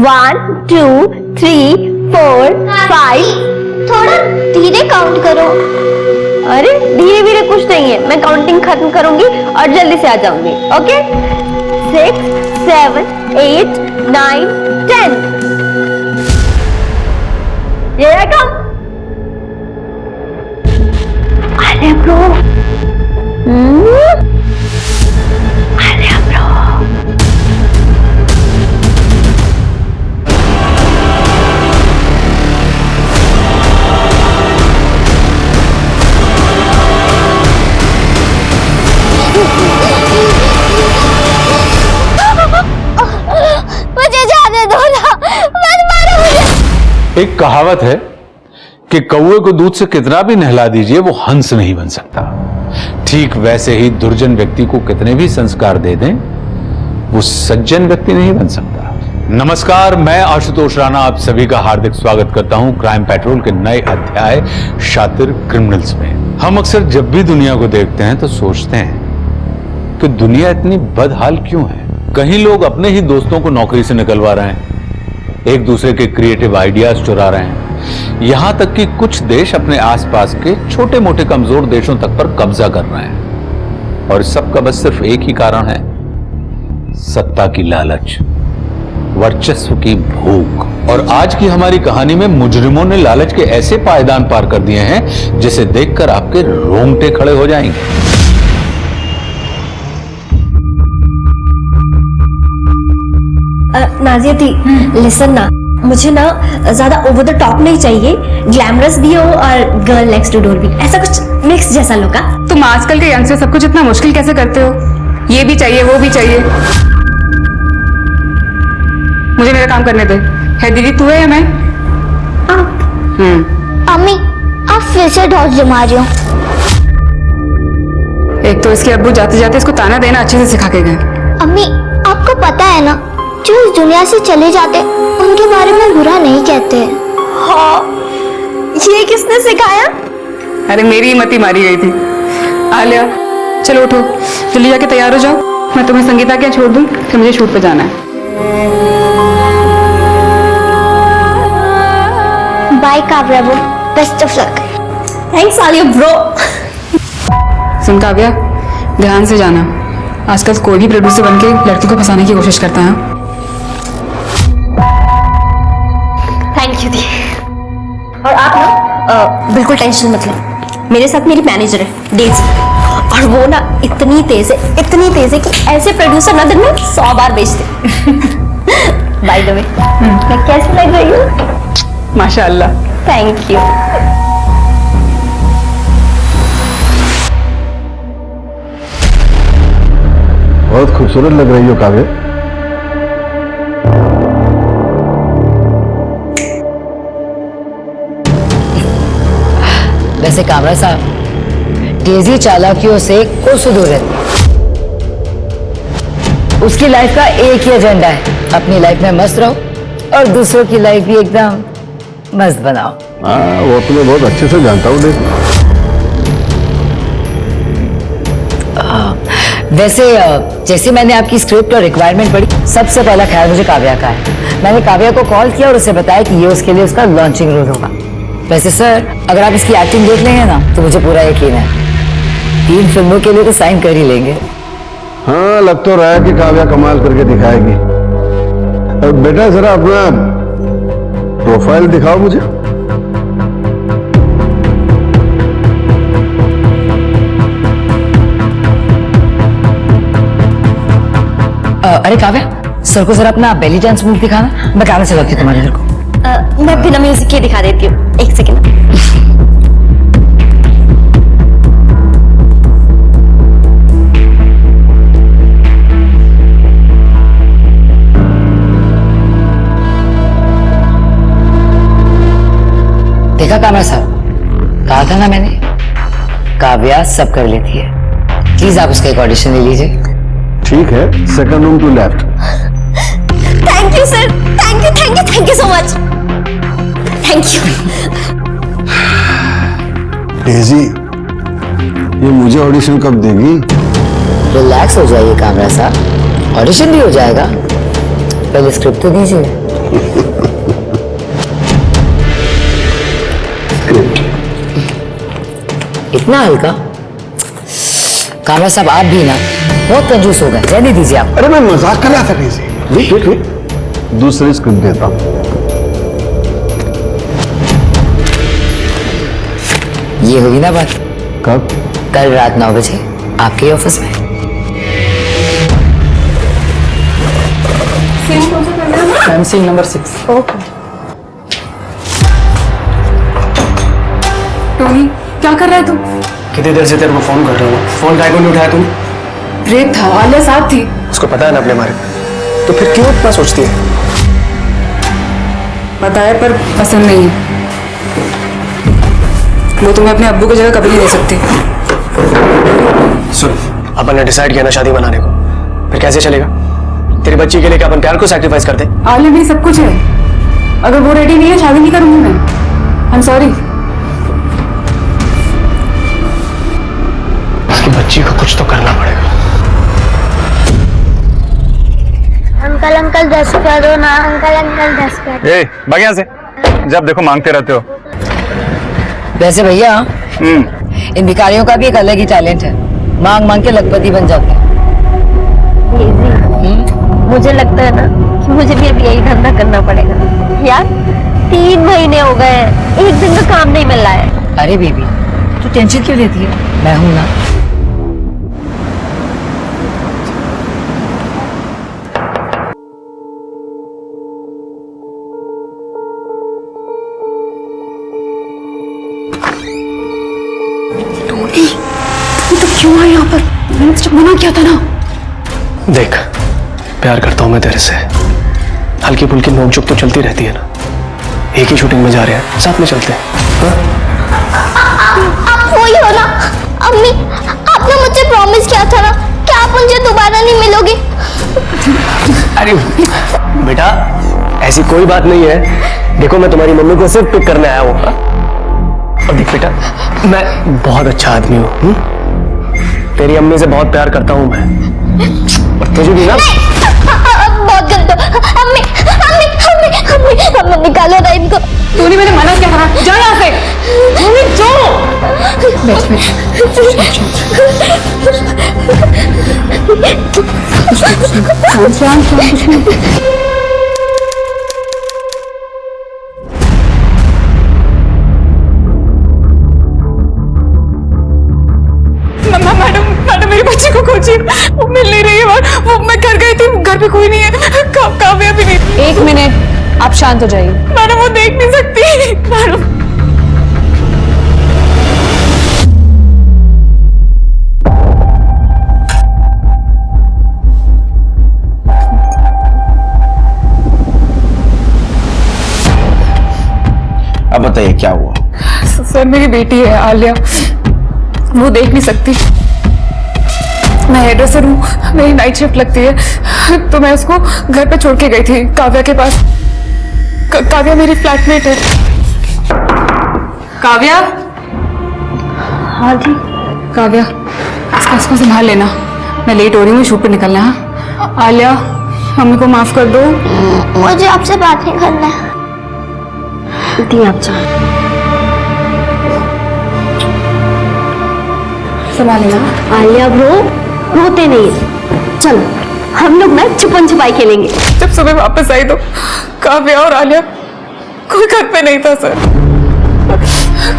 1 2 3 4 5। थोड़ा धीरे काउंट करो। अरे धीरे धीरे कुछ नहीं है, मैं काउंटिंग खत्म करूंगी और जल्दी से आ जाऊंगी। ओके 6 7 8 9 10। Here I come. अरे ब्रो, अरे ब्रो, मुझे जाने दो ना, मत मारो मुझे। एक कहावत है कि कौवे को दूध से कितना भी नहला दीजिए वो हंस नहीं बन सकता। ठीक वैसे ही दुर्जन व्यक्ति को कितने भी संस्कार दे दें वो सज्जन व्यक्ति नहीं बन सकता। नमस्कार, मैं आशुतोष राणा आप सभी का हार्दिक स्वागत करता हूं क्राइम पेट्रोल के नए अध्याय शातिर क्रिमिनल्स में। हम अक्सर जब भी दुनिया को देखते हैं तो सोचते हैं कि दुनिया इतनी बदहाल क्यों है। कहीं लोग अपने ही दोस्तों को नौकरी से निकलवा रहे हैं, एक दूसरे के क्रिएटिव आइडियाज चुरा रहे हैं, यहां तक कि कुछ देश अपने आसपास के छोटे मोटे कमजोर देशों तक पर कब्जा कर रहे हैं। और सबका बस सिर्फ एक ही कारण है, सत्ता की लालच, वर्चस्व की भूख। और आज की हमारी कहानी में मुजरिमों ने लालच के ऐसे पायदान पार कर दिए हैं जिसे देखकर आपके रोंगटे खड़े हो जाएंगे। नाजिया थी, लिसन ना, मुझे ना ज्यादा ओवर द टॉप नहीं चाहिए, ग्लैमरस भी हो और गर्ल नेक्स्ट टू डोर भी, ऐसा कुछ मिक्स जैसा लोग। तुम आजकल के यंगस्टर सब कुछ इतना मुश्किल कैसे करते हो? ये भी चाहिए वो भी चाहिए। मुझे मेरा काम करने दे। है दीदी तू है या मैं? अम्मी आप फिर से ढोल जमा रही हो। एक तो इसके अब्बू जाते जाते इसको ताना देना अच्छे से सिखा के गए। अम्मी आपको पता है ना, जो इस दुनिया से चले जाते उनके बारे में बुरा नहीं कहते। हाँ, ये किसने सिखाया? अरे मेरी ही मती मारी गई थी। आलिया चलो उठो, जल्दी जाके तैयार हो जाओ, मैं तुम्हें संगीता के यहाँ छोड़ दूँ, फिर मुझे शूट पे जाना है। Bye Kavya, best of luck. Thanks Alia bro. सुन काव्या, ध्यान से जाना, आजकल कोई भी प्रोड्यूसर बनके लड़की को फंसाने की कोशिश करता है। थैंक यू दी। और आप ना बिल्कुल टेंशन मत लो, मेरे साथ मेरी मैनेजर है डेजी, और वो ना इतनी तेज है कि ऐसे प्रोड्यूसर ना दिन में 100 बार बेचते। बाय द वे, मैं कैसी लग रही हूँ? माशाअल्लाह। Thank you. बहुत खूबसूरत लग रही हो काव्या। वैसे कामरा साहब, तेजी चालाकियों से कोसों दूर रहती है। उसकी लाइफ का एक ही एजेंडा है, अपनी लाइफ में मस्त रहो और दूसरों की लाइफ भी एकदम मस्त बनाओ। हाँ, वो तो मैं बहुत अच्छे से जानता हूँ। देख वैसे जैसे मैंने आपकी स्क्रिप्ट और रिक्वायरमेंट पढ़ी, सबसे पहला ख्याल मुझे काव्या का है। मैंने काव्या को कॉल किया और उसे बताया कि ये उसके लिए उसका लॉन्चिंग रोल होगा। वैसे सर, अगर आप इसकी एक्टिंग देख लेंगे ना तो मुझे पूरा यकीन है 3 फिल्मों के लिए तो साइन कर ही लेंगे। हाँ, लग तो रहा है कि काव्या कमाल करके दिखाएगी। बेटा जरा अपना प्रोफाइल दिखाओ मुझे। अरे काव्या, सर को जरा अपना बेली डांस मूव दिखाना, मैं गाना चलाती हूँ तुम्हारे घर को। मैं बिना म्यूजिक के दिखा देती हूँ, एक सेकेंड। देखा काव्या साहब, कहा था ना मैंने, काव्या सब कर लेती है। प्लीज आप उसका एक ऑडिशन ले लीजिए। ठीक है, second room to left. Thank you sir, thank you so much, thank you. Daisy, ये मुझे ऑडिशन कब देगी? रिलैक्स हो जाइए कामरा साहब, ऑडिशन भी हो जाएगा, पहले स्क्रिप्ट तो दीजिए। इतना हल्का? काव्या साहब आप भी ना बहुत कंजूस हो गए, रहने दीजिए आप। अरे मैं मजाक कर रहा था कहीं से। वेट दूसरी स्क्रिप्ट देता हूँ। ये हुई ना बात कब? कल रात 9 बजे आपके ऑफिस में। Scene number 6। टोनी क्या कर रहा है तू? कितनी देर से तेरे को फोन कर रहा हूँ, फोन काहे को नहीं उठाया तूने? ब्रेक था, आलिया साथ थी। उसको पता है ना अपने बारे में, तो फिर क्यों इतना सोचती है? पता है पर पसंद नहीं है। वो तुम्हें अपने अब्बू की जगह कभी नहीं दे सकती। सुन, अपन ने डिसाइड किया ना शादी बनाने को, फिर कैसे चलेगा? तेरी बच्ची के लिए क्या अपन प्यार को सैक्रिफाइस करते? आलिया मेरी सब कुछ है, अगर वो रेडी नहीं है शादी नहीं करूंगी मैं। I am sorry. उसकी बच्ची को कुछ तो करना पड़ेगा। अंकल अंकल 10 कर दो ना, अंकल अंकल 10 कर दो। ए, भाग यहाँ से। जब देखो मांगते रहते हो। वैसे भैया इन भिखारियों का भी एक अलग ही टैलेंट है, मांग मांग के लखपति बन जाते हैं। मुझे लगता है ना कि मुझे भी अभी यही धंधा करना पड़ेगा यार। 3 महीने हो गए हैं, एक दिन का काम नहीं मिल रहा है। अरे बेबी तू टेंशन क्यों लेती है, मैं हूं ना। टोनी तो क्यों आया यहाँ पर? मैंने तो मना किया था ना। देख, प्यार करता हूं मैं तेरे से, हल्की फुल्की नोकझोंक तो चलती रहती है ना। एक ही शूटिंग में जा रहे हैं, साथ में चलते हैं। आप वही हो ना अम्मी, आपने मुझे प्रॉमिस किया था ना कि आप मुझे दोबारा नहीं मिलोगे। अरे बेटा ऐसी कोई बात नहीं है। देखो मैं तुम्हारी मम्मी को सिर्फ पिक करने आया हूँ। और देख बेटा, मैं बहुत अच्छा आदमी हूँ। तेरी अम्मी से बहुत प्यार करता हूँ मैं, और तुझे भी ना। बहुत गलत हो अम्मी, अम्मी अम्मी अम्मी अम्मी निकालो ना इनको। टोनी मैंने मना किया था, जा यहाँ से। टोनी जो बैठ बैठ। मैडम मेरी बच्ची को खोजिए, वो मिल नहीं रही है। वो मैं घर गई थी, घर पे कोई नहीं है। काव्या भी नहीं। 1 मिनट, आप शांत हो जाइए। मैडम वो देख नहीं सकती। मैडम अब बताइए क्या हुआ? सर मेरी बेटी है आलिया, वो देख नहीं सकती। मैं हेयर ड्रेसर हूँ, मेरी नाइट शिफ्ट लगती है, तो मैं उसको घर पे छोड़ के गई थी काव्या के पास। काव्या मेरी फ्लैटमेट है। काव्या। हाँ जी। काव्या इसको संभाल लेना, मैं लेट हो रही हूँ, शूट पे निकलना है। आलिया मम्मी को माफ कर दो। मुझे आपसे बात नहीं करना है। दी आप जाओ। संभाल लेना। आलिया रोते नहीं। चलो हम लोग ना छुपन छुपाई खेलेंगे। जब सुबह वापस आई तो काव्या और आलिया कोई घर पे नहीं था सर।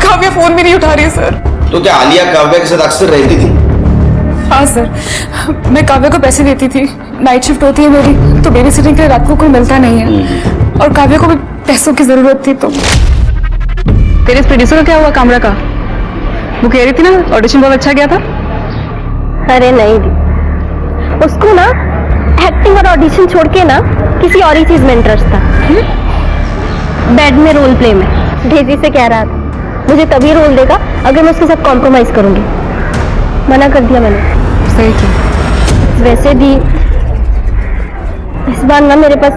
काव्या फोन भी नहीं उठा रही है सर। तो क्या आलिया काव्या के साथ अक्सर रहती थी? हाँ सर, मैं काव्या को पैसे देती थी, नाइट शिफ्ट होती है मेरी, तो बेबी सिटिंग के लिए रात को कोई मिलता नहीं है, और काव्या को भी पैसों की जरूरत थी। तो तेरे इस प्रोड्यूसर का क्या हुआ, कामरा का? वो कह रही थी ना ऑडिशन बहुत अच्छा गया था। अरे नहीं दी, उसको ना एक्टिंग और ऑडिशन छोड़ के ना किसी और ही चीज में इंटरेस्ट था। बेड में रोल प्ले में डेजी से कह रहा था मुझे तभी रोल देगा अगर मैं उसके साथ कॉम्प्रोमाइज करूंगी। मना कर दिया मैंने। सही किया। वैसे भी इस बार ना मेरे पास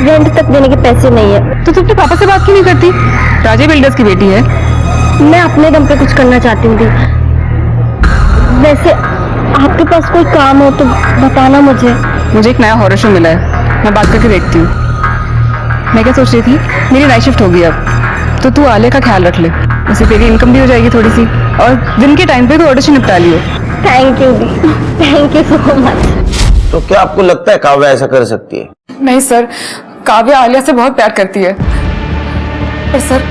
रेंट तक देने के पैसे नहीं है। तो तू अपने पापा से बात क्यों नहीं करती? राजे बिल्डर्स की बेटी है। मैं अपने दम पे कुछ करना चाहती हूँ दी। वैसे आपके पास कोई काम हो तो बताना मुझे। मुझे एक नया हॉरर शो मिला है, मैं बात करके देखती हूँ। मैं क्या सोच रही थी, मेरी नाइट शिफ्ट होगी अब, तो तू आलिया का ख्याल रख ले। उससे तेरी इनकम भी हो जाएगी थोड़ी सी, और दिन के टाइम पे तो ऑडिशन निपटा लियो। थैंक यू दी, थैंक यू सो मच। तो क्या आपको लगता है काव्या ऐसा कर सकती है? नहीं सर, काव्या आलिया से बहुत प्यार करती है, पर सर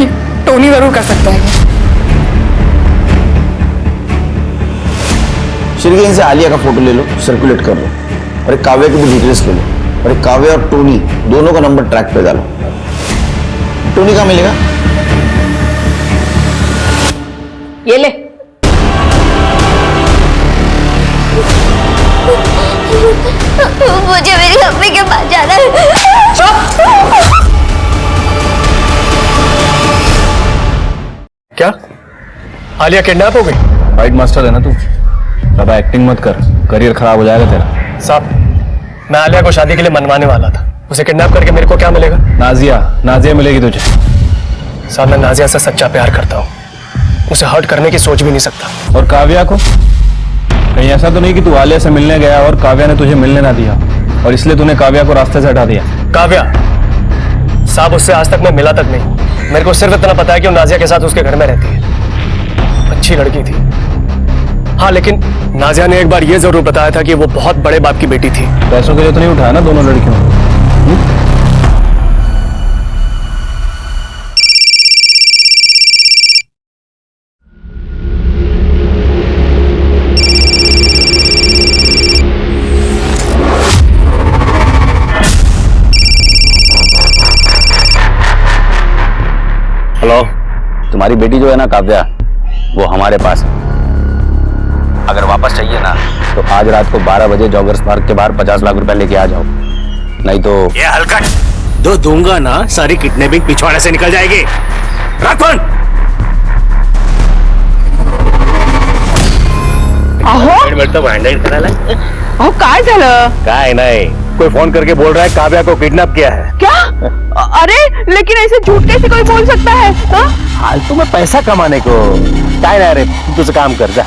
ये टोनी जरूर कर सकता है। श्रीजी, इनसे आलिया का फोटो ले लो, सर्कुलेट कर लो, और एक काव्या की भी डिटेल्स ले लो, और एक काव्या और टोनी दोनों का नंबर ट्रैक पे डालो। टोनी कहाँ मिलेगा? ये ले। मुझे मेरी मम्मी के पास जाना है। क्या आलिया किडनैप हो गई? फाइट मास्टर है ना तू, ज्यादा एक्टिंग मत कर, करियर खराब हो जाएगा तेरा। साहब, मैं आलिया को शादी के लिए मनवाने वाला था, उसे किडनैप करके मेरे को क्या मिलेगा? नाजिया मिलेगी तुझे। साहब, मैं नाजिया से सच्चा प्यार करता हूँ, उसे हर्ट करने की सोच भी नहीं सकता। और काव्या को? कहीं ऐसा तो नहीं कि तू आलिया से मिलने गया और काव्या ने तुझे मिलने ना दिया, और इसलिए तूने काव्या को रास्ते से हटा दिया? काव्या साहब, उससे आज तक मैं मिला तक नहीं। मेरे को सिर्फ इतना पता है कि वो नाजिया के साथ उसके घर में रहती है। अच्छी लड़की थी, हाँ, लेकिन नाजिया ने एक बार ये जरूर बताया था कि वो बहुत बड़े बाप की बेटी थी। पैसों के लिए तो नहीं उठाया ना दोनों लड़कियों? हेलो, तुम्हारी बेटी जो है ना काव्या, वो हमारे पास है। अगर वापस चाहिए ना तो आज रात को 12 बजे जॉगर्स पार्क के बाहर 50 लाख रुपए लेके आ जाओ, नहीं तो ये हलकट दो दूंगा ना, सारी किडनैपिंग पिछवाड़े से निकल जाएगी। रख फोन। अहो काय झालं? काय नहीं, कोई फोन करके बोल रहा है काव्या को किडनैप किया है। क्या? अरे लेकिन ऐसे झूठ कैसे कोई बोल सकता है? फालतू में पैसा कमाने को काय नाही रे, तुझं काम कर जा।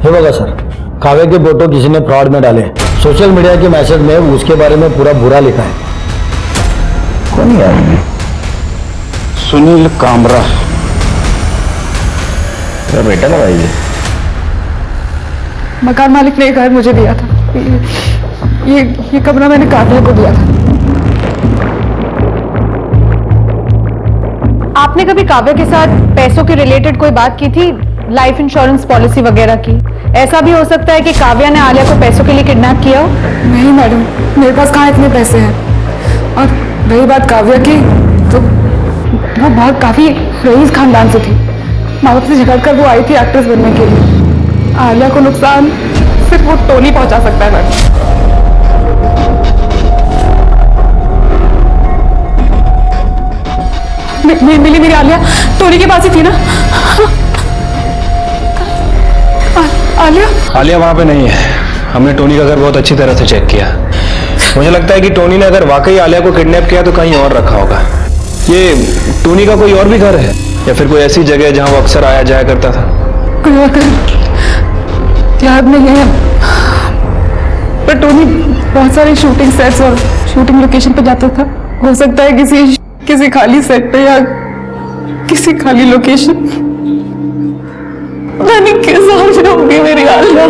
हे बघा सर, काव्या के फोटो किसी ने फ्रॉड में डाले, सोशल मीडिया के मैसेज में उसके बारे में पूरा बुरा लिखा है। कौन है? सुनील कामरा, तेरा बेटा लगा ये? मकान मालिक ने ये घर मुझे दिया था, ये कमरा मैंने काव्या को दिया था। आपने कभी काव्या के साथ पैसों के रिलेटेड कोई बात की थी, लाइफ इंश्योरेंस पॉलिसी वगैरह की? ऐसा भी हो सकता है कि काव्या ने आलिया को पैसों के लिए किडनैप किया हो। नहीं मैडम, मेरे पास कहाँ इतने पैसे हैं। और रही बात काव्या की, तो वो बहुत काफी रईस खानदान से थी। माँ बाप से झगड़ कर वो आई थी एक्ट्रेस बनने के लिए। आलिया को नुकसान सिर्फ वो टोनी पहुंचा सकता है मैडम। मिली मेरी आलिया टोनी के पास ही थी ना? आलिया वहां पे नहीं है। हमने टोनी का घर बहुत अच्छी तरह से चेक किया। मुझे लगता है कि टोनी ने अगर वाकई आलिया को किडनैप किया तो कहीं और रखा होगा। ये टोनी का कोई और भी घर है या फिर कोई ऐसी जगह जहां वो अक्सर आया जाया करता था? कोई और घर याद नहीं है, पर टोनी बहुत सारे शूटिंग सेट्स और शूटिंग लोकेशन पे जाता था। हो सकता है किसी खाली सेट पे या किसी खाली लोकेशन। मैंने कैसे जाऊंगी मेरी आलिया?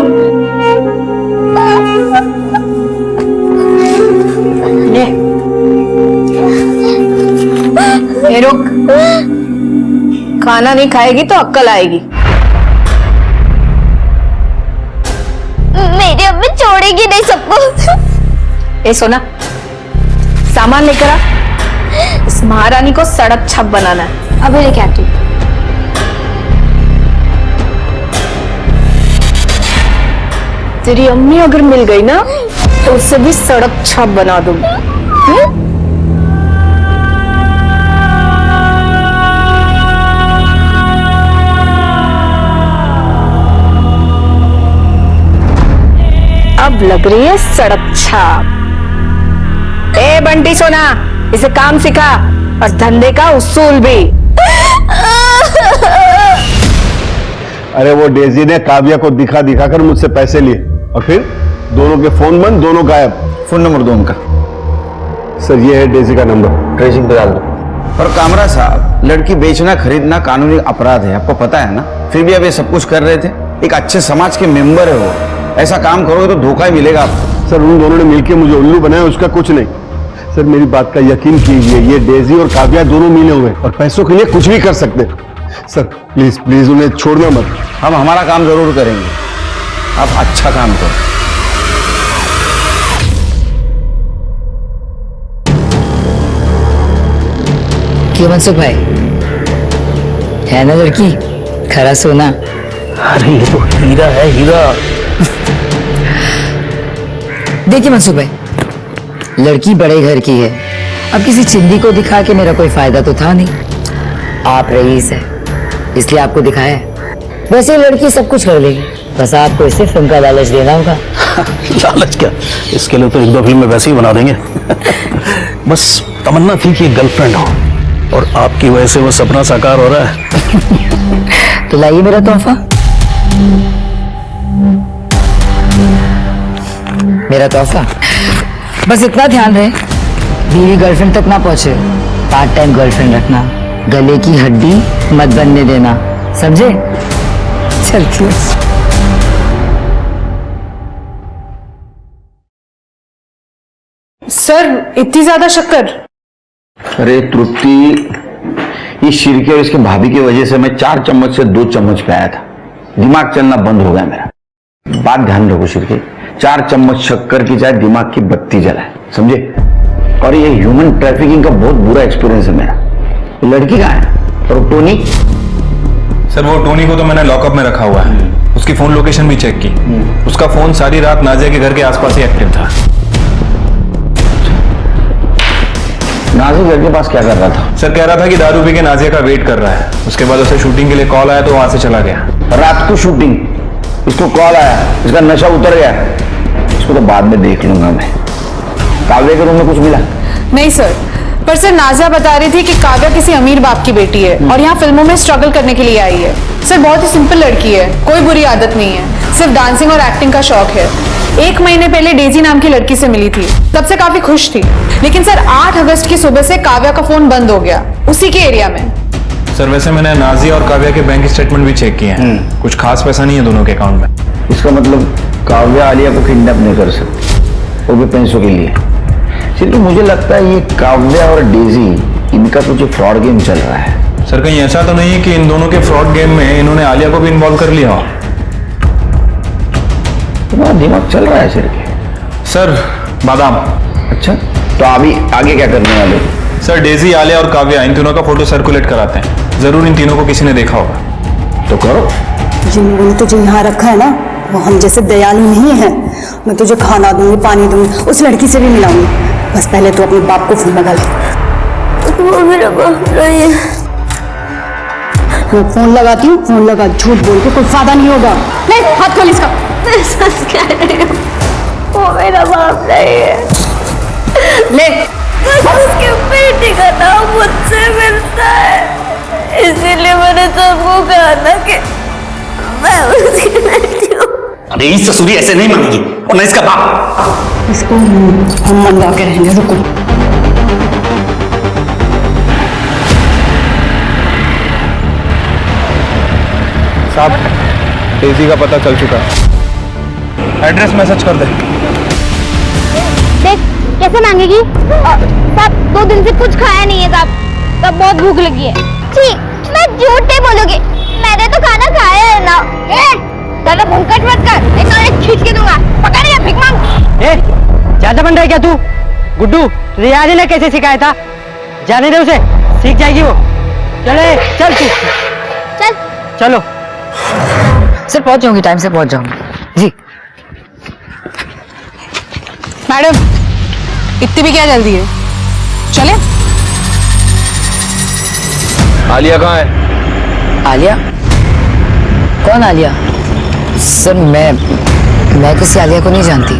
ये रुक, खाना नहीं खाएगी तो अक्कल आएगी। मेरी अम्मी छोड़ेगी नहीं सबको। ए सोना, सामान लेकर आ, इस महारानी को सड़क छप बनाना है। अभी लेके आती हूँ। तेरी अम्मी अगर मिल गई ना तो उससे भी सड़क छाप बना दूंगी। अब लग रही है सड़क छाप। ए बंटी सोना, इसे काम सिखा और धंधे का उसूल भी। अरे वो डेजी ने काव्या को दिखा दिखा कर मुझसे पैसे लिए और फिर दोनों के फोन बंद, दोनों गायब। फोन नंबर दो उनका। सर ये है डेजी का नंबर, ट्रेसिंग पे डाल दो। और कामरा साहब, लड़की बेचना खरीदना कानूनी अपराध है, आपको पता है ना? फिर भी अब ये सब कुछ कर रहे थे। एक अच्छे समाज के मेंबर है वो, ऐसा काम करोगे तो धोखा ही मिलेगा आपको। सर उन दोनों ने मिलकर मुझे उल्लू बनाया, उसका कुछ नहीं। सर मेरी बात का यकीन कीजिए, ये डेजी और काव्या दोनों मिले हुए और पैसों के लिए कुछ भी कर सकते हैं। सर प्लीज प्लीज उन्हें छोड़ना मत। हम हमारा काम जरूर करेंगे, आप अच्छा काम करो। क्यों मनसुख भाई, है ना लड़की खरा सोना? अरे ये तो हीरा है, हीरा। देखिए मनसुख भाई, लड़की बड़े घर की है, अब किसी चिंदी को दिखा के मेरा कोई फायदा तो था नहीं। आप रईस है इसलिए आपको दिखाया है। वैसे लड़की सब कुछ कर लेगी, बस आपको इसे फिल्म का लालच देना होगा। लालच क्या, इसके लिए तो एक दो फिल्म में वैसे ही बना देंगे। बस तमन्ना थी कि गर्लफ्रेंड हो, और आपकी वजह से वो सपना साकार हो रहा है। तो लाइए मेरा तोहफा। मेरा तोहफा बस इतना ध्यान रहे, बीवी गर्लफ्रेंड तक ना पहुंचे। पार्ट टाइम गर्लफ्रेंड रखना, गले की हड्डी मत बनने देना, समझे? चलती हूँ। सर इतनी ज्यादा शक्कर? अरे तृप्ति, ये शिरके और इसके भाभी की वजह से मैं 4 चम्मच से 2 चम्मच पे आया था, दिमाग चलना बंद हो गया मेरा। बात ध्यान रखो शिरके, 4 चम्मच शक्कर की चाहे दिमाग की बत्ती जलाए, समझे? और ये ह्यूमन ट्रैफिकिंग का बहुत बुरा एक्सपीरियंस है मेरा। लड़की कहाँ है? और टोनी? सर वो टोनी को तो मैंने लॉकअप में रखा हुआ है, उसकी फोन लोकेशन भी चेक की। उसका फोन सारी रात नाजिया के घर के आसपास ही एक्टिव था। नाजिया घर के पास क्या कर रहा था? सर कह रहा था कि दारू पी के नाजिया का वेट कर रहा है। उसके बाद उसे शूटिंग के लिए कॉल आया तो वहां से चला गया। रात को शूटिंग, इसको कॉल आया, इसका नशा उतर गया, इसको तो बाद में देख लूंगा मैं। काव्या के रूम में कुछ मिला? नहीं सर, पर सर नाजिया बता रही थी कि काव्या किसी अमीर बाप की बेटी है और यहाँ फिल्मों में स्ट्रगल करने के लिए आई है। सर बहुत ही सिंपल लड़की है, कोई बुरी आदत नहीं है, सिर्फ डांसिंग और एक्टिंग का शौक है। 1 महीने पहले डेजी नाम की लड़की से मिली थी, तब से काफी खुश थी। लेकिन सर 8 अगस्त की सुबह से काव्या का फोन बंद हो गया, उसी के एरिया में। सर वैसे मैंने नाजिया और काव्या के बैंक स्टेटमेंट भी चेक किए हैं, कुछ खास पैसा नहीं है दोनों के अकाउंट में। इसका मतलब काव्या आलिया को किडनैप नहीं कर सकती, वो भी पैसों के लिए। सिर्फ मुझे लगता है ये काव्या और डेजी, इनका कुछ फ्रॉड गेम चल रहा है। सर कहीं ऐसा तो नहीं है कि इन दोनों के फ्रॉड गेम में इन्होंने आलिया को भी इन्वॉल्व कर लिया हो? तुम्हारा दिमाग चल रहा है सिर्फ। सर बादाम। अच्छा, तो अभी आगे क्या करने वाले? सर डेजी, आलिया और काव्या, इन तीनों का फोटो सर्कुलेट कराते हैं। जरूर इन तीनों को किसी ने देखा होगा। तो करो। जिन लोगों ने तुझे यहाँ रखा है ना, वो हम जैसे दयालु नहीं है। मैं तुझे खाना दूंगी, पानी दूंगी, उस लड़की से भी मिलाऊंगी। बस पहले तो अपने बाप को फोन लगा ले। वो मेरा बाप नहीं है। मैं फोन लगाती हूँ, फोन लगा, झूठ बोल के कोई फायदा नहीं होगा। नहीं, हाथ खोल इसका। मैं सच कह रही हूँ, वो मेरा बाप नहीं है। ले, उसके बेटी का नाम मुझसे मिलता है, इसीलिए मैंने सबको कहा ना कि मैं उसकी बेटी हूँ। अरे इस ससुरी ऐसे नहीं मानेगी, और न इसका बाप। इसको हम मंगा के रहेंगे, रुको। साहब डेजी का पता चल चुका है, एड्रेस मैसेज कर दे। देख कैसे मांगेगी? साहब 2 दिन से कुछ खाया नहीं है साहब, तब बहुत भूख लगी है। ठीक, मैं झूठ नहीं बोलूंगी, मैंने तो खाना खाया है ना। ज्यादा भूखट मत कर, नहीं खींच के दूंगा। पकड़ या भिख मांग। ज्यादा बन रहा है क्या तू? गुड्डू, रियाज ने कैसे सिखाया था? जाने दे उसे, सीख जाएगी वो। चले चल तू, चल चलो। सर पहुंच जाऊंगी, टाइम से पहुंच जाऊंगी जी। मैडम इतनी भी क्या जल्दी है, चले? आलिया कहाँ है? आलिया? कौन आलिया? सर मैं किसी आलिया को नहीं जानती।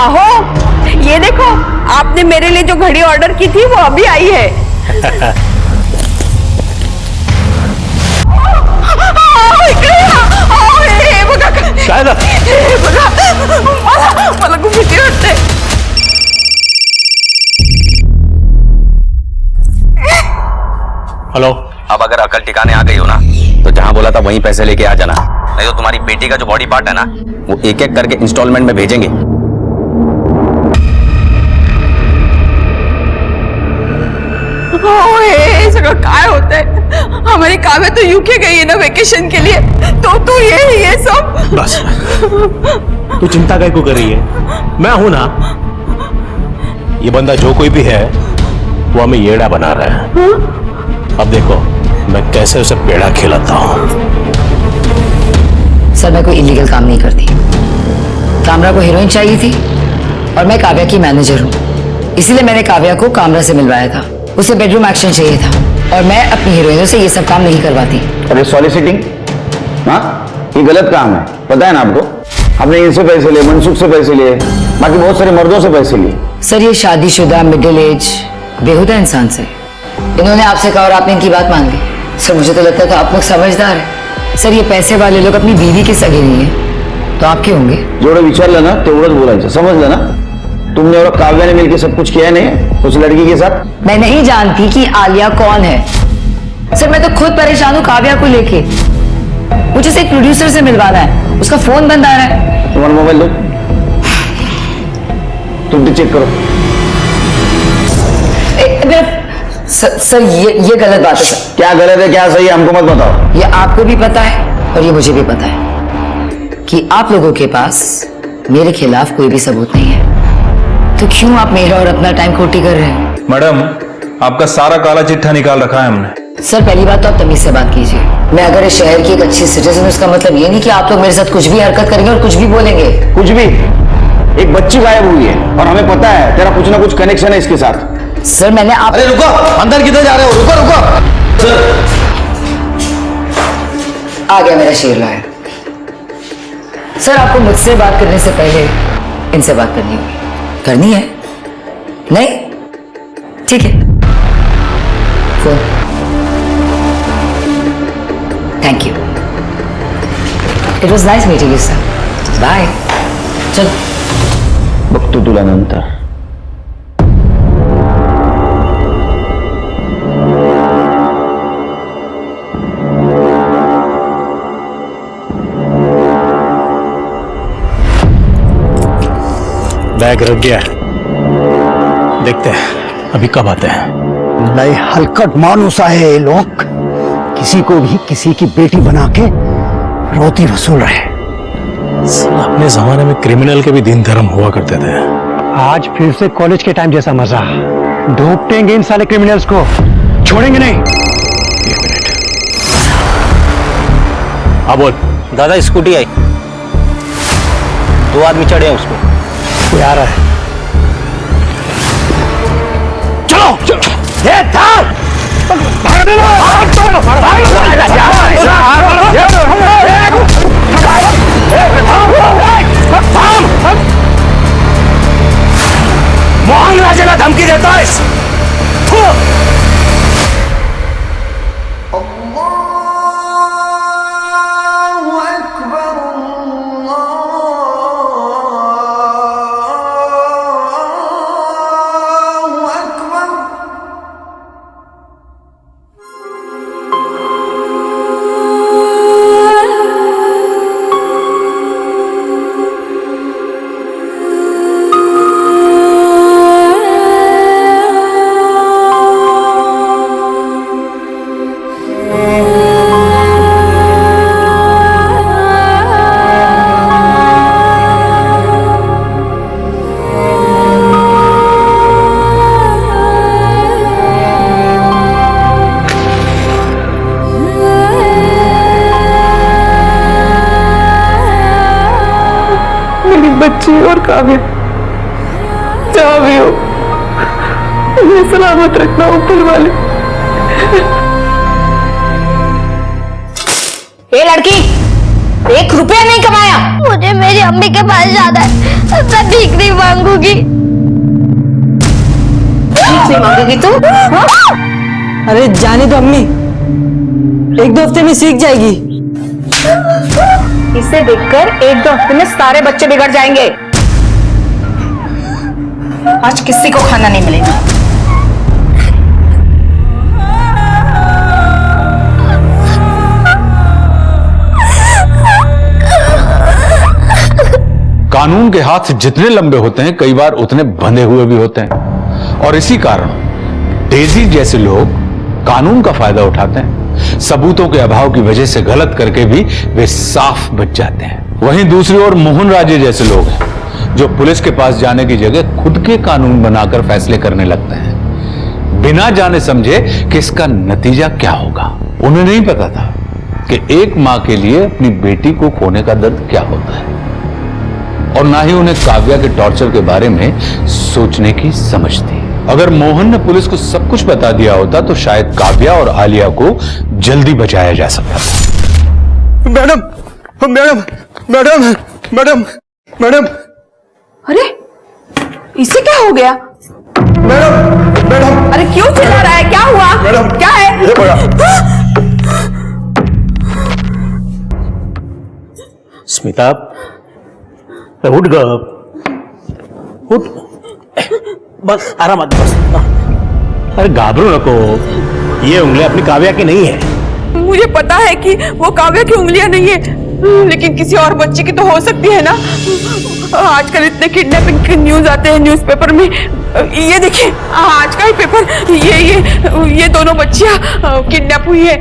आहो, ये देखो, आपने मेरे लिए जो घड़ी ऑर्डर की थी वो अभी आई है। मला खूप भीती वाटते। हेलो। अब अगर अकल ठिकाने आ गई हो ना तो जहां बोला था वहीं पैसे लेके आ जाना, नहीं तो तुम्हारी बेटी का जो बॉडी पार्ट है ना वो एक एक करके इंस्टॉलमेंट में भेजेंगे। हे सगळं काय होतंय? हमारी काव्या तो यूके गई है ना वेकेशन के लिए, तो ये सब बस तू चिंता काय को कर रही है? मैं हूं ना। ये बंदा जो कोई भी है वो हमें येड़ा बना रहा है। अब देखो मैं कैसे उसे पेड़ा खिलाता हूं। सर मैं कोई इलीगल काम नहीं करती। कामरा को हीरोइन चाहिए थी और मैं काव्या की मैनेजर हूँ, इसीलिए मैंने काव्या को कामरा से मिलवाया था। उसे बेडरूम एक्शन चाहिए था और मैं अपनी हीरोइनों से ये सब काम नहीं करवाती। अरे सॉलिसिटिंग, हाँ ये गलत काम है, पता है ना आपको? आपने इनसे पैसे लिए, मनसुख से पैसे लिए, बाकी बहुत सारे मर्दों से पैसे लिए। सर ये शादीशुदा मिडिल एज बेहुदा इंसान से इन्होंने आपसे कहा और आपने इनकी बात मान ली। सर मुझे तो लगता है तो आप लोग समझदार है। सर ये पैसे वाले लोग अपनी बीवी के सगे नहीं है तो आपके होंगे। जेवढं विचारलं ना तेवढंच बोलायचं, समझलं ना? तुमने और काव्या ने मिलकर सब कुछ किया नहीं उस लड़की के साथ? मैं नहीं जानती कि आलिया कौन है। सर मैं तो खुद परेशान हूँ काव्या को लेके। मुझे एक प्रोड्यूसर से मिलवाना है, उसका फोन बंद आ रहा है। तुम्हारा मोबाइल दो, तुम भी चेक करो। सर ये गलत बात है सर। क्या गलत है क्या सही है हमको मत बताओ। ये आपको भी पता है और ये मुझे भी पता है कि आप लोगों के पास मेरे खिलाफ कोई भी सबूत नहीं है, तो क्यों आप मेरा और अपना टाइम खोटी कर रहे हैं? मैडम आपका सारा काला चिट्ठा निकाल रखा है हमने। सर पहली बात तो आप तमीज से बात कीजिए। मैं अगर इस शहर की एक अच्छी सिटीजन हूं, उसका मतलब ये नहीं कि आप लोग मेरे साथ कुछ भी हरकत करेंगे और कुछ भी बोलेंगे। कुछ भी? एक बच्ची गायब हुई है और हमें पता है तेरा कुछ ना कुछ कनेक्शन है इसके साथ। सर मैंने आप... अरे रुको, अंदर किधर जा रहे हो? रुको रुको। आ गया मेरा शेर लाया। सर आपको मुझसे बात करने से पहले इनसे बात करनी होगी। करनी है? नहीं? ठीक है, phone. Thank you, it was nice meeting you sir. Bye. चल बघतो तुला नंतर। बैग रख गया, देखते हैं अभी कब आते हैं। नए हलकट मानुस आए ये लोग, किसी को भी किसी की बेटी बना के रोटी वसूल रहे। अपने जमाने में क्रिमिनल के भी दिन धर्म हुआ करते थे। आज फिर से कॉलेज के टाइम जैसा मजा। ढूंढेंगे इन साले क्रिमिनल्स को, छोड़ेंगे नहीं। एक मिनट। हाँ बोल। दादा स्कूटी आई, 2 आदमी चढ़े हैं उसको। कोई आ रहा है। चलो चलो, ये था। मोहन राजेला धमकी देता है। बच्ची और काव्या जहाँ भी हो उन्हें सलामत रखना ऊपर वाले। ये लड़की 1 रुपया नहीं कमाया। मुझे मेरी अम्मी के पास जाना है। मैं भीख नहीं मांगूंगी। भीख नहीं मांगेगी तू? अरे जाने दो अम्मी, 1-2 हफ्ते में सीख जाएगी। इसे देखकर 1-2 हफ्ते में सारे बच्चे बिगड़ जाएंगे। आज किसी को खाना नहीं मिलेगा। कानून के हाथ जितने लंबे होते हैं कई बार उतने बंधे हुए भी होते हैं, और इसी कारण डेजी जैसे लोग कानून का फायदा उठाते हैं। सबूतों के अभाव की वजह से गलत करके भी वे साफ बच जाते हैं। वहीं दूसरी ओर मोहन राजे जैसे लोग हैं जो पुलिस के पास जाने की जगह खुद के कानून बनाकर फैसले करने लगते हैं, बिना जाने समझे कि इसका नतीजा क्या होगा। उन्हें नहीं पता था कि एक मां के लिए अपनी बेटी को खोने का दर्द क्या होता है, और ना ही उन्हें काव्या के टॉर्चर के बारे में सोचने की समझ थी। अगर मोहन ने पुलिस को सब कुछ बता दिया होता तो शायद काव्या और आलिया को जल्दी बचाया जा सकता था। Madam madam madam madam madam, अरे इसे क्या हो गया? मैडम मैडम, अरे क्यों चिल्ला रहा है? क्या हुआ? मैडम, क्या है? ये बड़ा। स्मिता उठ ग, उठ, बस आरामात बस। अरे घाबरू नको, ये उंगलियां अपनी काव्या की नहीं है। मुझे पता है कि वो काव्या की उंगलियां नहीं है, लेकिन किसी और बच्चे की तो हो सकती है ना। आजकल इतने किडनैपिंग के न्यूज आते हैं न्यूज़पेपर में। ये देखिए आज का ही पेपर, ये दोनों बच्चियां किडनैप हुई है।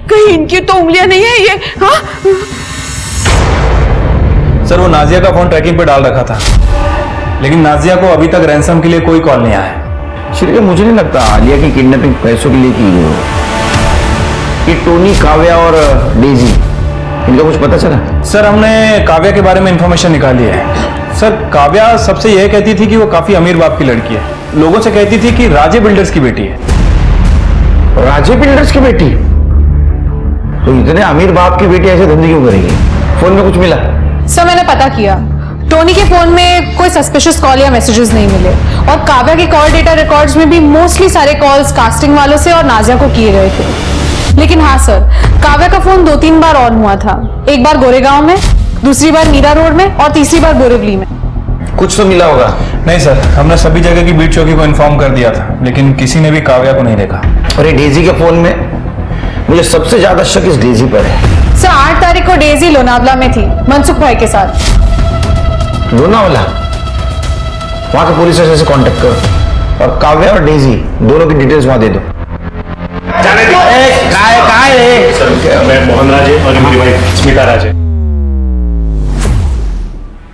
कहीं इनकी तो उंगलियां नहीं है ये? हाँ सर, वो नाजिया का फोन ट्रैकिंग पे डाल रखा था, लेकिन नाजिया को अभी तक रैंसम के लिए कोई कॉल नहीं आया है। श्रीके, मुझे नहीं लगता आलिया की किडनैपिंग पैसों के लिए की गई हो। ये टोनी, काव्या और डेजी, इनका कुछ पता चला? सर, हमने काव्या के बारे में इंफॉर्मेशन निकाली है। सर, काव्या सबसे यह कहती थी कि वो काफी अमीर बाप की लड़की है। लोगों से कहती थी कि राजे बिल्डर्स की बेटी है। राजे बिल्डर्स की बेटी? तो इतने अमीर बाप की बेटी ऐसे धंधे क्यों करेगी? फोन में कुछ मिला? सर मैंने पता किया, टोनी के फोन में कोई सस्पिशियस कॉल या मैसेजेस नहीं मिले, और काव्या के कॉल डेटा रिकॉर्ड्स में भी मोस्टली सारे कॉल्स कास्टिंग वालों से और नाजिया को किए गए थे। लेकिन हाँ सर, काव्या का फोन 2-3 बार ऑन हुआ था। एक बार गोरेगांव में, दूसरी बार मीरा रोड में, और तीसरी बार बोरीवली में। कुछ तो मिला होगा? नहीं सर, हमने सभी जगह की बीट चौकी को इन्फॉर्म कर दिया था, लेकिन किसी ने भी काव्या को नहीं देखा। और ये डेजी के फोन में मुझे सबसे ज्यादा शक इस डेजी पर है। सर 8 तारीख को डेजी लोनावला में थी मनसुख भाई के साथ। लोनावला? वहां के पुलिस स्टेशन से कांटेक्ट करो और काव्या और डेजी दोनों की डिटेल्स वहां दे दो। जाने दो। मैं मोहन राजे और मेरी वाइफ स्मिता राजे,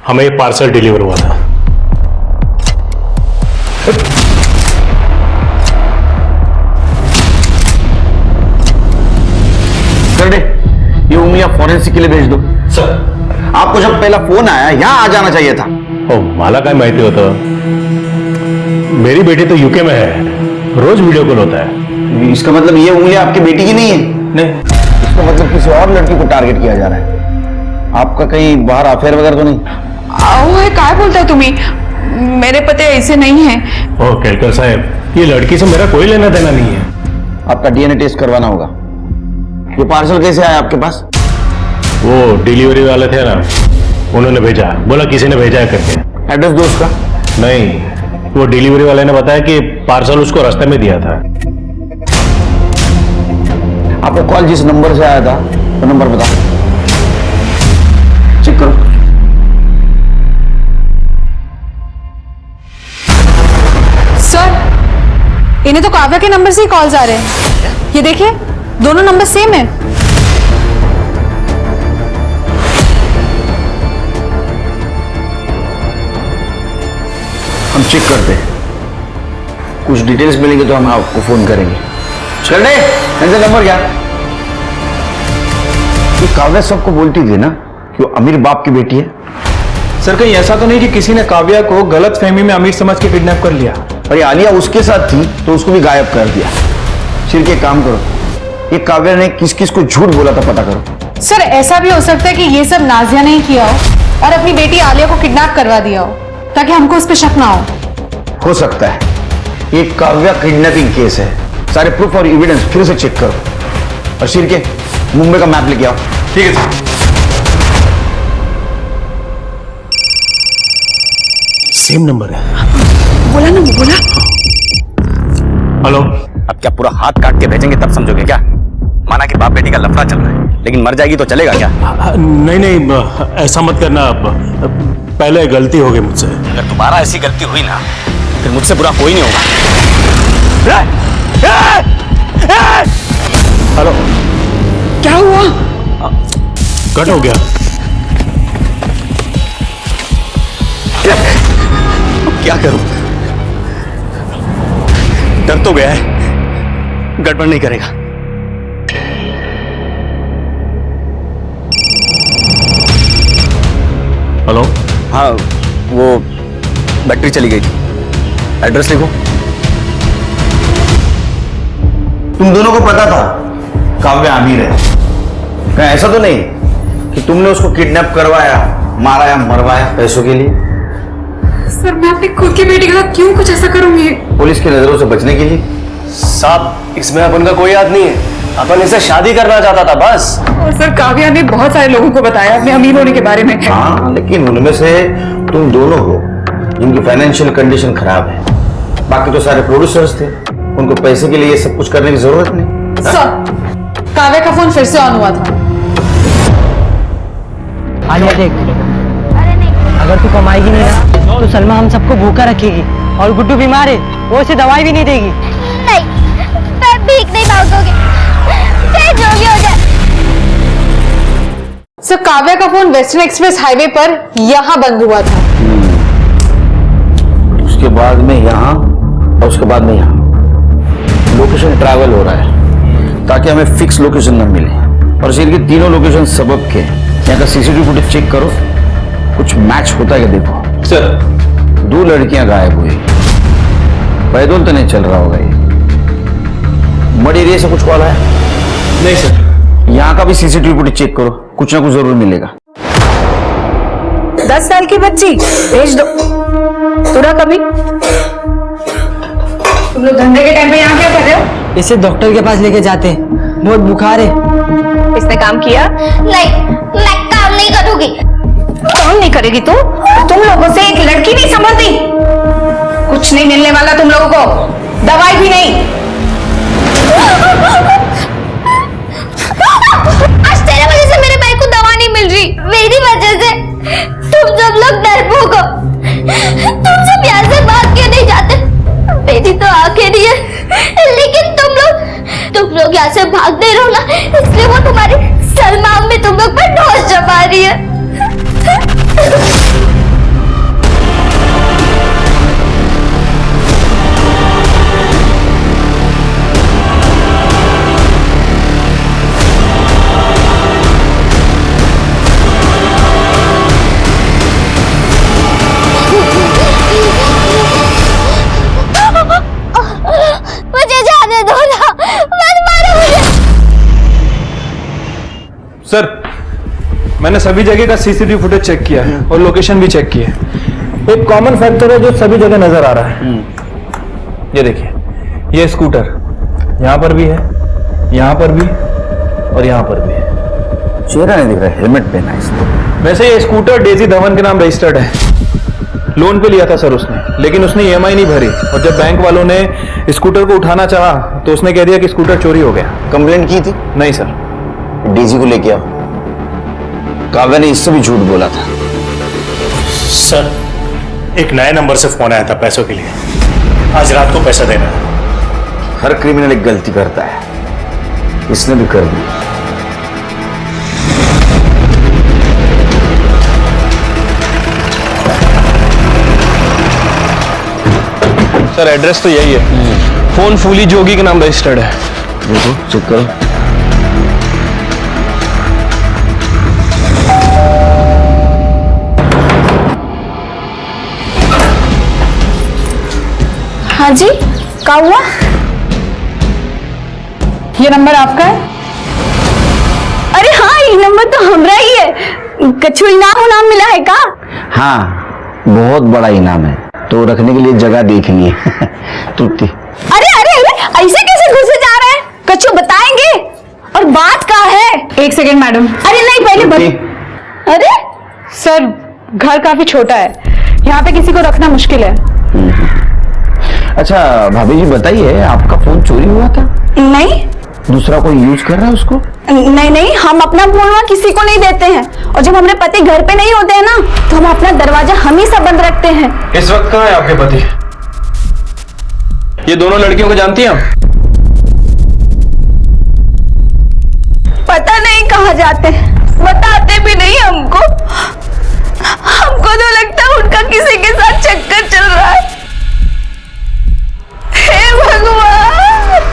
हमें पार्सल डिलीवर हुआ था। ये उंगलियां फॉरेंसिक के लिए भेज दो। सर, आपको जब पहला फोन आया यहां आ जाना चाहिए था। ओ, मला काय माहिती होतं? मेरी बेटी तो यूके में है, रोज वीडियो कॉल होता है। इसका मतलब ये उंगलियां आपकी बेटी की नहीं है? नहीं। इसका मतलब किसी और लड़की को टारगेट किया जा रहा है। आपका कहीं बाहर अफेयर वगैरह तो नहीं? आओ, काय बोलताय तुम्ही? मेरे पति ऐसे नहीं है। ओ केलकर साहब, ये लड़की से मेरा कोई लेना देना नहीं है। आपका डीएनए टेस्ट करवाना होगा। ये पार्सल कैसे आया आपके पास? वो डिलीवरी वाले थे ना, उन्होंने भेजा, बोला किसी ने भेजा है करके। एड्रेस दो उसका। नहीं, वो डिलीवरी वाले ने बताया कि पार्सल उसको रास्ते में दिया था। आपको कॉल जिस नंबर से आया था वो नंबर बताओ, चेक करो। सर इन्हें तो काव्या के नंबर से ही कॉल्स आ रहे हैं। ये देखिए दोनों नंबर सेम है। हम चेक करते हैं, कुछ डिटेल्स मिलेंगे तो हम आपको फोन करेंगे। चल रहे नंबर क्या? ये काव्या सबको बोलती थी ना कि वो अमीर बाप की बेटी है। सर, कहीं ऐसा तो नहीं कि किसी ने काव्या को गलत फहमी में अमीर समझ के किडनैप कर लिया? और ये आलिया उसके साथ थी तो उसको भी गायब कर दिया। सिर के काम करो, ये काव्या ने किस किस को झूठ बोला था पता करो। सर ऐसा भी हो सकता है कि ये सब नाजिया ने ही किया हो और अपनी बेटी आलिया को किडनैप करवा दिया हो ताकि हमको उस पर शक ना हो सकता है। ये काव्या किडनैपिंग केस है, सारे प्रूफ और एविडेंस फिर से चेक करो और सिर के मुंबई का मैप लेके आओ। ठीक है सर। सेम नंबर है। बोला ना, बोला। हेलो। अब क्या पूरा हाथ काट के भेजेंगे तब समझोगे क्या? माना कि बाप बेटी का लफड़ा चल रहा है, लेकिन मर जाएगी तो चलेगा क्या? नहीं नहीं, ऐसा मत करना। पहले गलती हो गई मुझसे। अगर दोबारा ऐसी गलती हुई ना फिर मुझसे बुरा कोई नहीं होगा। हेलो। क्या हुआ? कट हो गया। क्या करूं? डर तो गया है, गड़बड़ नहीं करेगा। हेलो। हाँ, वो बैटरी चली गई थी। एड्रेस लिखो। तुम दोनों को पता था काव्या अमीर है? कहीं ऐसा तो नहीं कि तुमने उसको किडनैप करवाया, मारा या मरवाया पैसों के लिए? सर मैं अपनी खुद की बेटी के साथ क्यों कुछ ऐसा करूंगी? पुलिस की नजरों से बचने के लिए। साहब, इसमें अपन का कोई याद नहीं है, अपन इसे शादी करना चाहता था बस। और सर काव्या ने बहुत सारे लोगों को बताया अपने अमीर होने के बारे में। हाँ, लेकिन उनमें से तुम दोनों हो जिनकी फाइनेंशियल कंडीशन खराब है। बाकी तो सारे प्रोड्यूसर्स थे, उनको पैसे के लिए ये सब कुछ करने की जरूरत नहीं। सर काव्या का फोन फिर से ऑन हुआ था। आलिया देख, अगर तू कमाएगी नहीं ना तो सलमा हम सबको भूखा रखेगी, और गुड्डू बीमार है, वो उसे दवाई भी नहीं देगी। नहीं, मैं भीख नहीं मांगूंगी, चाहे जो भी हो जाए। सर काव्या का फोन वेस्टर्न एक्सप्रेस हाईवे पर यहाँ बंद हुआ था। उसके बाद में यहाँ और उसके बाद में यहाँ लोकेशन ट्रैवल हो रहा है ताकि हमें फिक्स लोकेशन न मिले। और सिर्फ ये तीनों लोकेशन सबब के यहाँ का सीसीटीवी फुटेज चेक करो, कुछ मैच होता है क्या देखो। सर, 2 लड़कियां गायब हुई, पैदल तो नहीं चल रहा होगा ये? मड एरिया से कुछ कॉल आया? नहीं सर। यहाँ का भी सीसीटीवी फुटेज चेक करो, कुछ ना कुछ जरूर मिलेगा। 10 साल की बच्ची भेज दो। तुरा कभी तुम लोग धंधे के टाइम पे यहाँ क्या कर रहे हो? इसे डॉक्टर के पास लेके जाते हैं, बहुत बुखार है। इसने काम किया? नहीं, मैं काम नहीं करूंगी। काम नहीं करेगी तू? तुम लोगों से एक लड़की नहीं संभलती। कुछ नहीं मिलने वाला तुम लोगों को, दवाई भी नहीं। आज तेरे वजह से मेरे भाई को दवा नहीं मिल रही, मेरी वजह से तुम सब लोग डरपोक हो। तुम सब यहाँ से भाग के नहीं जाते। बेटी तो आंखें नहीं है, लेकिन तुम लोग यहाँ से भागते रहो ना, इसलिए वो तुम्हारी सलमा में तुम लोग पर ठोस जमा रही है। मुझे जाने दो ना, मत मारो मुझे। सर, मैंने सभी जगह का सीसीटीवी फुटेज चेक किया है और लोकेशन भी चेक की है। एक कॉमन फैक्टर है जो सभी जगह नजर आ रहा है। ये देखिए, ये स्कूटर यहाँ पर भी है, यहाँ पर भी और यहाँ पर भी है। चेहरा नहीं दिख रहा, हेलमेट पहना है इसने। वैसे ये स्कूटर डेजी धवन के नाम रजिस्टर्ड है। लोन पे लिया था सर उसने, लेकिन उसने ईएमआई नहीं भरी, और जब बैंक वालों ने स्कूटर को उठाना चाहा तो उसने कह दिया कि स्कूटर चोरी हो गया। कंप्लेंट की थी? नहीं सर। डीजी को लेके आओ। काव्या ने इससे भी झूठ बोला था। सर, एक नए नंबर से फोन आया था पैसों के लिए, आज रात को पैसा देना है। हर क्रिमिनल एक गलती करता है, इसने भी कर दी। सर, एड्रेस तो यही है। फोन फूली जोगी के नाम रजिस्टर्ड है। देखो, चेक करो। हाँ जी, क्या हुआ? ये नंबर आपका है? अरे हाँ, ये नंबर तो हमारा ही है। कछु इनाम मिला है का? हाँ, बहुत बड़ा इनाम है, तो रखने के लिए जगह देख लिए। तृप्ति, अरे अरे अरे, ऐसे कैसे घुसे जा रहे हैं? कछु बताएंगे? और बात का है? 1 सेकेंड मैडम। अरे नहीं, पहले अरे सर, घर काफी छोटा है, यहाँ पे किसी को रखना मुश्किल है। अच्छा भाभी जी बताइए, आपका फोन चोरी हुआ था? नहीं दूसरा कोई यूज कर रहा है उसको? नहीं नहीं, हम अपना फोन किसी को नहीं देते हैं, और जब हमारे पति घर पे नहीं होते हैं ना, तो हम अपना दरवाजा हमेशा बंद रखते हैं। इस वक्त कहाँ है आपके पति? ये दोनों लड़कियों को जानती हैं आप? पता नहीं कहाँ जाते हैं, बताते भी नहीं हमको। हमको तो लगता है उनका किसी के साथ चक्कर चल रहा है। हे भगवान,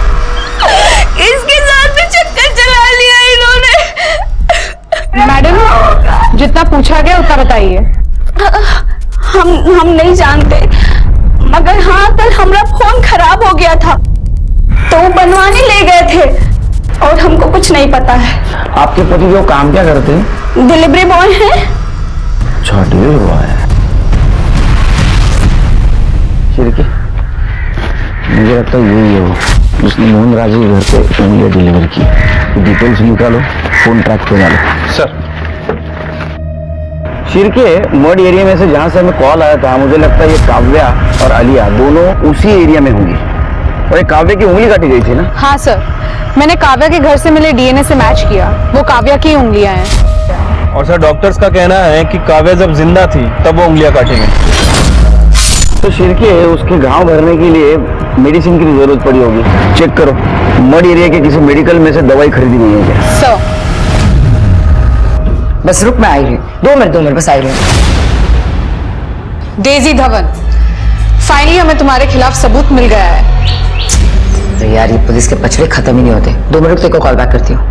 इसके साथ भी चक्कर चला लिया इन्होंने। मैडम, जितना पूछा गया उतना बताइए। हम नहीं जानते, मगर हाँ, कल हमारा फोन खराब हो गया था, तो वो बनवाने ले गए थे, और हमको कुछ नहीं पता है। आपके पति जो काम क्या करते हैं? डिलीवरी बॉय है। अच्छा, डिलीवरी बॉय है। शिरके, मुझे लगता है यही है वो, जिसने मोहन राज के घर पे उंगलियां डिलीवर की। डिटेल्स निकालो, फोन ट्रैक पे डालो। सर, शिरके, मड एरिया में से जहां से हमें कॉल आया था, मुझे लगता है ये काव्या और आलिया दोनों उसी एरिया में होंगी। और ये काव्या की उंगली काटी गई थी ना? हाँ सर, मैंने काव्या के घर से मिले डीएनए से मैच किया, वो काव्या की उंगलियां हैं। और सर डॉक्टर्स का कहना है कि काव्या जब जिंदा थी तब वो उंगलियां काटी गई। तो शिरके, उसके घाव भरने के लिए मेडिसिन की जरूरत पड़ी होगी। चेक करो, मड एरिया के किसी मेडिकल में से दवाई खरीदी नहीं है क्या? सर बस रुक, मैं आई रही हूँ। 2 मिनट बस आई रही हूँ। डेजी धवन, फाइनली हमें तुम्हारे खिलाफ सबूत मिल गया है। तो यार, ये पुलिस के पचड़े खत्म ही नहीं होते। 2 मिनट तेरे को कॉल बैक करती हूँ।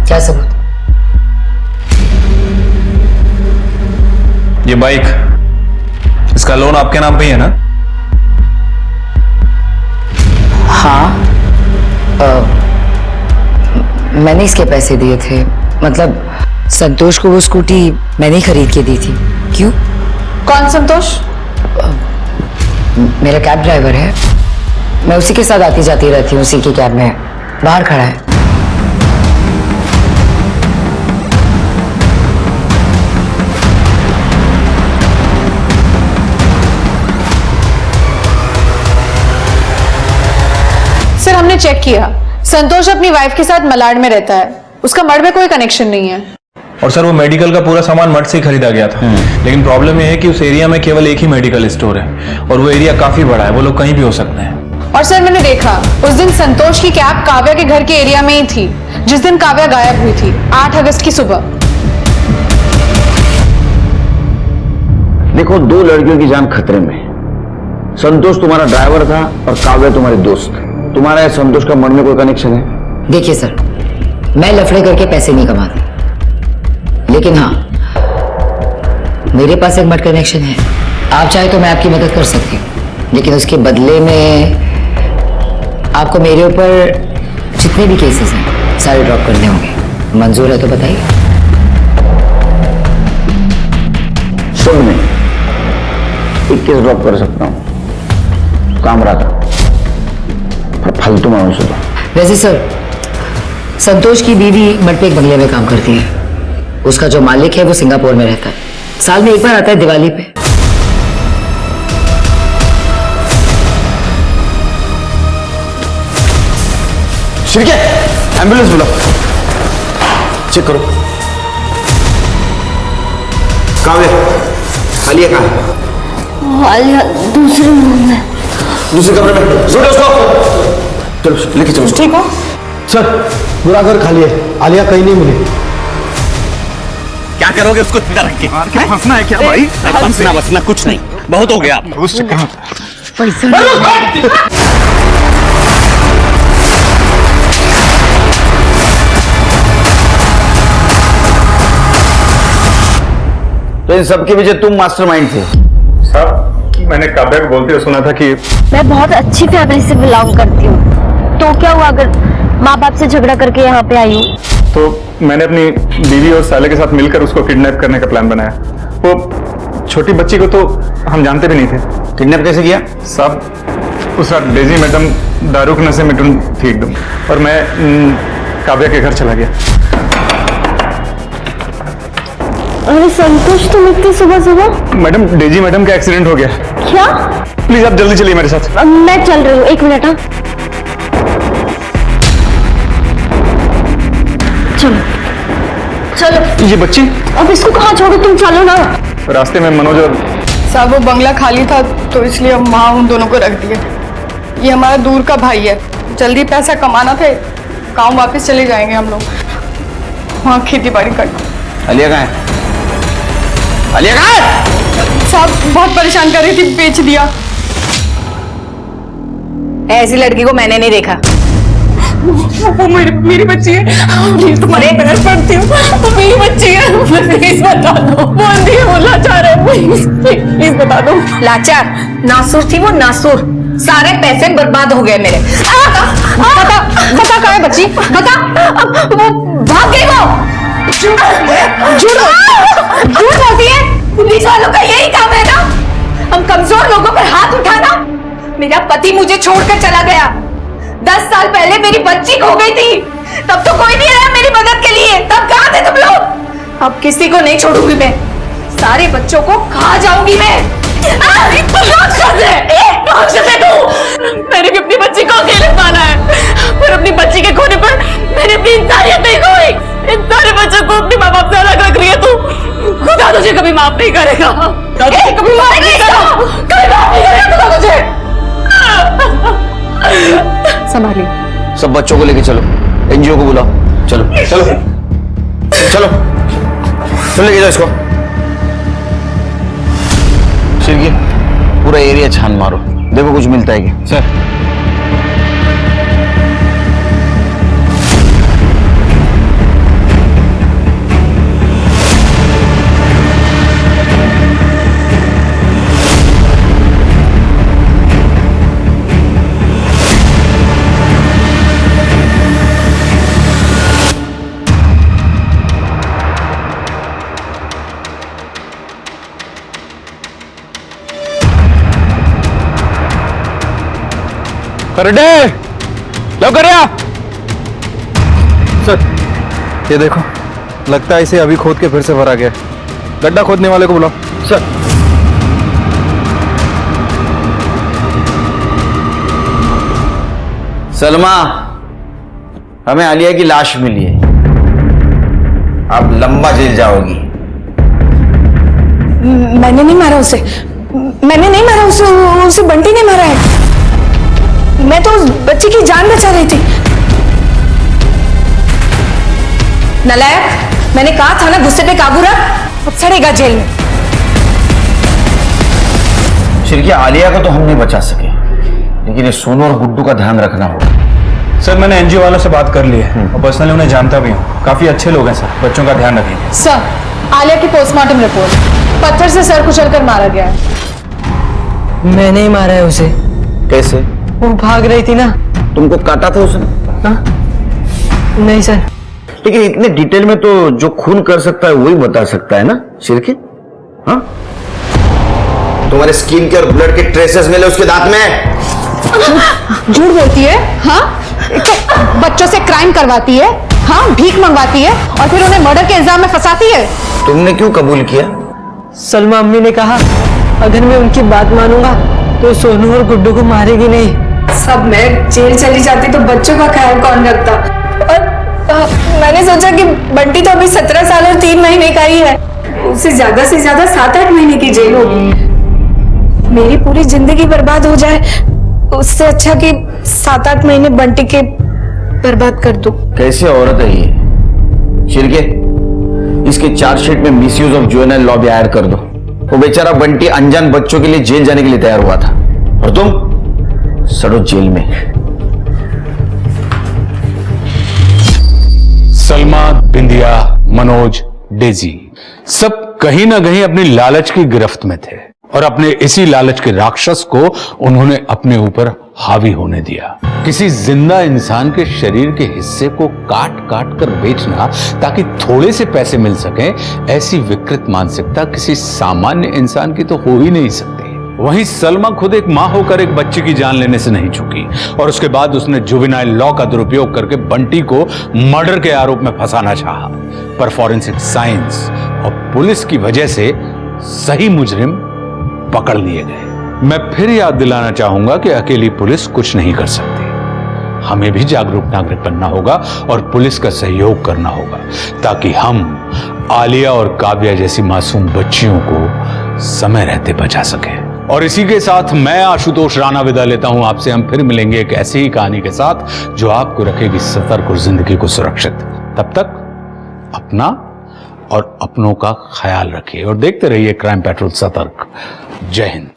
क्या सबूत? ये बाइक, इसका लोन आपके नाम पे ही है ना? हाँ, मैंने इसके पैसे दिए थे। मतलब संतोष को वो स्कूटी मैंने ही खरीद के दी थी। क्यों? कौन संतोष? मेरा कैब ड्राइवर है, मैं उसी के साथ आती जाती रहती हूँ। उसी की कैब में बाहर खड़ा है। सर, हमने चेक किया, संतोष अपनी वाइफ के साथ मलाड में रहता है, उसका मर्ड में कोई कनेक्शन नहीं है। और सर, वो मेडिकल का पूरा सामान मठ से ही खरीदा गया था। लेकिन प्रॉब्लम यह है कि उस एरिया में केवल एक ही मेडिकल स्टोर है, और वो एरिया काफी बड़ा है, वो लोग कहीं भी हो सकते हैं। और सर, मैंने देखा उस दिन संतोष की कैब काव्या के घर के एरिया में ही थी, जिस दिन काव्या गायब हुई थी, 8 अगस्त की सुबह। देखो, 2 लड़कियों की जान खतरे में। संतोष तुम्हारा ड्राइवर था और काव्या तुम्हारे दोस्त। तुम्हारा संतोष का मन में कोई कनेक्शन है? देखिए सर, मैं लफड़े करके पैसे नहीं कमाता, लेकिन हाँ, मेरे पास एक मड कनेक्शन है। आप चाहे तो मैं आपकी मदद कर सकती हूँ, लेकिन उसके बदले में आपको मेरे ऊपर जितने भी केसेस हैं सारे ड्रॉप करने होंगे। मंजूर है तो बताइए। सुन, मैं 1 केस ड्रॉप कर सकता हूँ, काम रहा था, पर फालतू मानो सुधा। वैसे सर, संतोष की बीवी मड पे एक बंगले में काम करती है। उसका जो मालिक है वो सिंगापुर में रहता है, साल में एक बार आता है दिवाली पे। शिरके, एम्बुलेंस बुलाओ, चेक करो। काव्या, आलिया कहाँ है? आलिया दूसरे रूम में। दूसरे कमरे में। ढूंढो उसको। चलो लेके चलो। ठीक हो सर? पूरा घर खाली है, आलिया कहीं नहीं मिली। क्या करोगे उसको जिंदा रख के? फंसना है क्या भाई? फंसना बसना कुछ नहीं, बहुत हो गया। उस चक्कर में तो इन सबके पीछे तुम मास्टरमाइंड थे? साहब, मैंने काव्या को बोलते हुए सुना था कि मैं बहुत अच्छी फैमिली से बिलोंग करती हूँ, तो क्या हुआ अगर माँ बाप से झगड़ा करके यहाँ पे आई हूँ? तो मैंने अपनी बीवी और साले के साथ मिलकर उसको किडनैप करने का प्लान बनाया। वो छोटी बच्ची को तो हम जानते भी नहीं थे। किडनैप कैसे किया? साहब उस रात डेजी मैडम दारू के नशे में टून थी एकदम, और मैं काव्या के घर चला गया। अरे संतोष, तुम इतनी सुबह सुबह? मैडम डेजी मैडम का एक्सीडेंट हो गया। क्या? प्लीज आप जल्दी चलिए मेरे साथ। मैं चल रही हूँ, 1 मिनट। हाँ चलो चलो। ये बच्ची? अब इसको कहाँ छोड़ो, तुम चलो ना। रास्ते में मनोज और साहब वो बंगला खाली था तो इसलिए हम वहाँ उन दोनों को रख दिए। ये हमारा दूर का भाई है, जल्दी पैसा कमाना था, गाँव वापस चले जाएंगे हम लोग, वहाँ खेती बाड़ी कर। आलिया कहाँ है? आलिया कहाँ है? साहब बहुत परेशान कर रही थी, बेच दिया। ऐसी लड़की को मैंने नहीं देखा। वो मेरी बच्ची है, प्लीज तुम्हारे पैर पड़ती हूँ, वो मेरी बच्ची है, प्लीज बता दो। वो अंधी है, वो लाचार है, प्लीज बता दो। लाचार नासुर थी वो, नासुर। सारे पैसे बर्बाद हो गए मेरे। बता बता कहाँ है बच्ची, बता। वो भाग गई, वो झूठ बोलती है। पुलिस वालों का यही काम है ना, हम कमजोर लोगों पर हाथ उठाना। मेरा पति मुझे छोड़कर चला गया, 10 साल पहले मेरी बच्ची खो गई थी, तब तो कोई नहीं आया मेरी मदद के लिए। तब कहाँ थे तुम लोग? अब किसी को नहीं छोड़ूंगी मैं, सारे बच्चों को खा जाऊंगी मैं। मैंने भी अपनी बच्ची को अकेले पाला है, पर अपनी बच्ची के खोने पर मैंने अपनी इंसानियत नहीं खोई। इन सारे बच्चों को अपने माँ बाप से अलग रख रही है तू। खुदा तुझे कभी माफ नहीं करेगा, कभी माफ नहीं करेगा, कभी माफ नहीं करेगा खुदा तुझे। संभालिए। सब बच्चों को लेके चलो, एनजीओ को बुलाओ। चलो चलो चलो चलो, लेके जाओ इसको। शिरकी, पूरा एरिया छान मारो, देखो कुछ मिलता है क्या। सर करडे लो कर। सर ये देखो, लगता है इसे अभी खोद के फिर से भरा गया। गड्ढा खोदने वाले को बुलाओ। सर सलमा, हमें आलिया की लाश मिली है, आप लंबा जेल जाओगी। मैंने नहीं मारा उसे, मैंने नहीं मारा उसे, उसे बंटी ने मारा है। मैं तो उस बच्ची की जान बचा रही थी। नलायक, मैंने कहा था ना गुस्से पे काबू रख, अब सड़ेगा जेल में। शिरकी, आलिया को तो हम नहीं बचा सके, लेकिन ये सोनू और गुड्डू का ध्यान रखना होगा। सर मैंने एनजीओ वालों से बात कर ली है और पर्सनली उन्हें जानता भी हूँ, काफी अच्छे लोग हैं सर, बच्चों का ध्यान रखेंगे। सर, आलिया की पोस्टमार्टम रिपोर्ट, पत्थर से सर कुचलकर मारा गया है। मैंने ही मारा है उसे। कैसे? वो भाग रही थी ना। तुमको काटा था उसने? नहीं सर। लेकिन इतने डिटेल में तो जो खून कर सकता है वही बता सकता है ना शिरकी। हाँ, तुम्हारे स्किन के और ब्लड के ट्रेसेस मिले उसके दांत में। झूठ बोलती है। हाँ, बच्चों से क्राइम करवाती है, हाँ, भीख मंगवाती है और फिर उन्हें मर्डर के इल्जाम में फंसाती है। तुमने क्यों कबूल किया? सलमा अम्मी ने कहा अगर मैं उनकी बात मानूंगा तो सोनू और गुड्डू को मारेगी नहीं। सब मैं जेल चली जाती तो बच्चों का ख्याल कौन रखता। और मैंने सोचा कि बंटी तो अभी 17 साल और 3 महीने का ही है, उसे ज्यादा से ज्यादा 7-8 महीने की जेल होगी। मेरी पूरी जिंदगी बर्बाद हो जाए उससे अच्छा कि 7-8 महीने बंटी के बर्बाद कर दूं। कैसे औरत है ये शिरके? इसके चार्जशीट में मिसयूज ऑफ जुवेनाइल लॉ भी ऐड कर दो। वो बेचारा बंटी अनजान बच्चों के लिए जेल जाने के लिए तैयार हुआ था और तुम सड़ो जेल में। सलमा, बिंदिया, मनोज, डेजी सब कहीं ना कहीं अपनी लालच की गिरफ्त में थे और अपने इसी लालच के राक्षस को उन्होंने अपने ऊपर हावी होने दिया। किसी जिंदा इंसान के शरीर के हिस्से को काट काट कर बेचना ताकि थोड़े से पैसे मिल सके, ऐसी विकृत मानसिकता किसी सामान्य इंसान की तो हो ही नहीं सकती। वहीं सलमा खुद एक मां होकर एक बच्चे की जान लेने से नहीं चूकी और उसके बाद उसने जुवेनाइल लॉ का दुरुपयोग करके बंटी को मर्डर के आरोप में फंसाना चाहा, पर फॉरेंसिक साइंस और पुलिस की वजह से सही मुजरिम पकड़ लिए गए। मैं फिर याद दिलाना चाहूंगा कि अकेली पुलिस कुछ नहीं कर सकती। हमें भी जागरूक नागरिक बनना होगा और पुलिस का सहयोग करना होगा ताकि हम आलिया और काव्या जैसी मासूम बच्चियों को समय रहते बचा सकें। और इसी के साथ मैं आशुतोष राणा विदा लेता हूं आपसे। हम फिर मिलेंगे एक ऐसी ही कहानी के साथ जो आपको रखेगी सतर्क और जिंदगी को सुरक्षित। तब तक अपना और अपनों का ख्याल रखिए और देखते रहिए क्राइम पेट्रोल सतर्क। जय हिंद।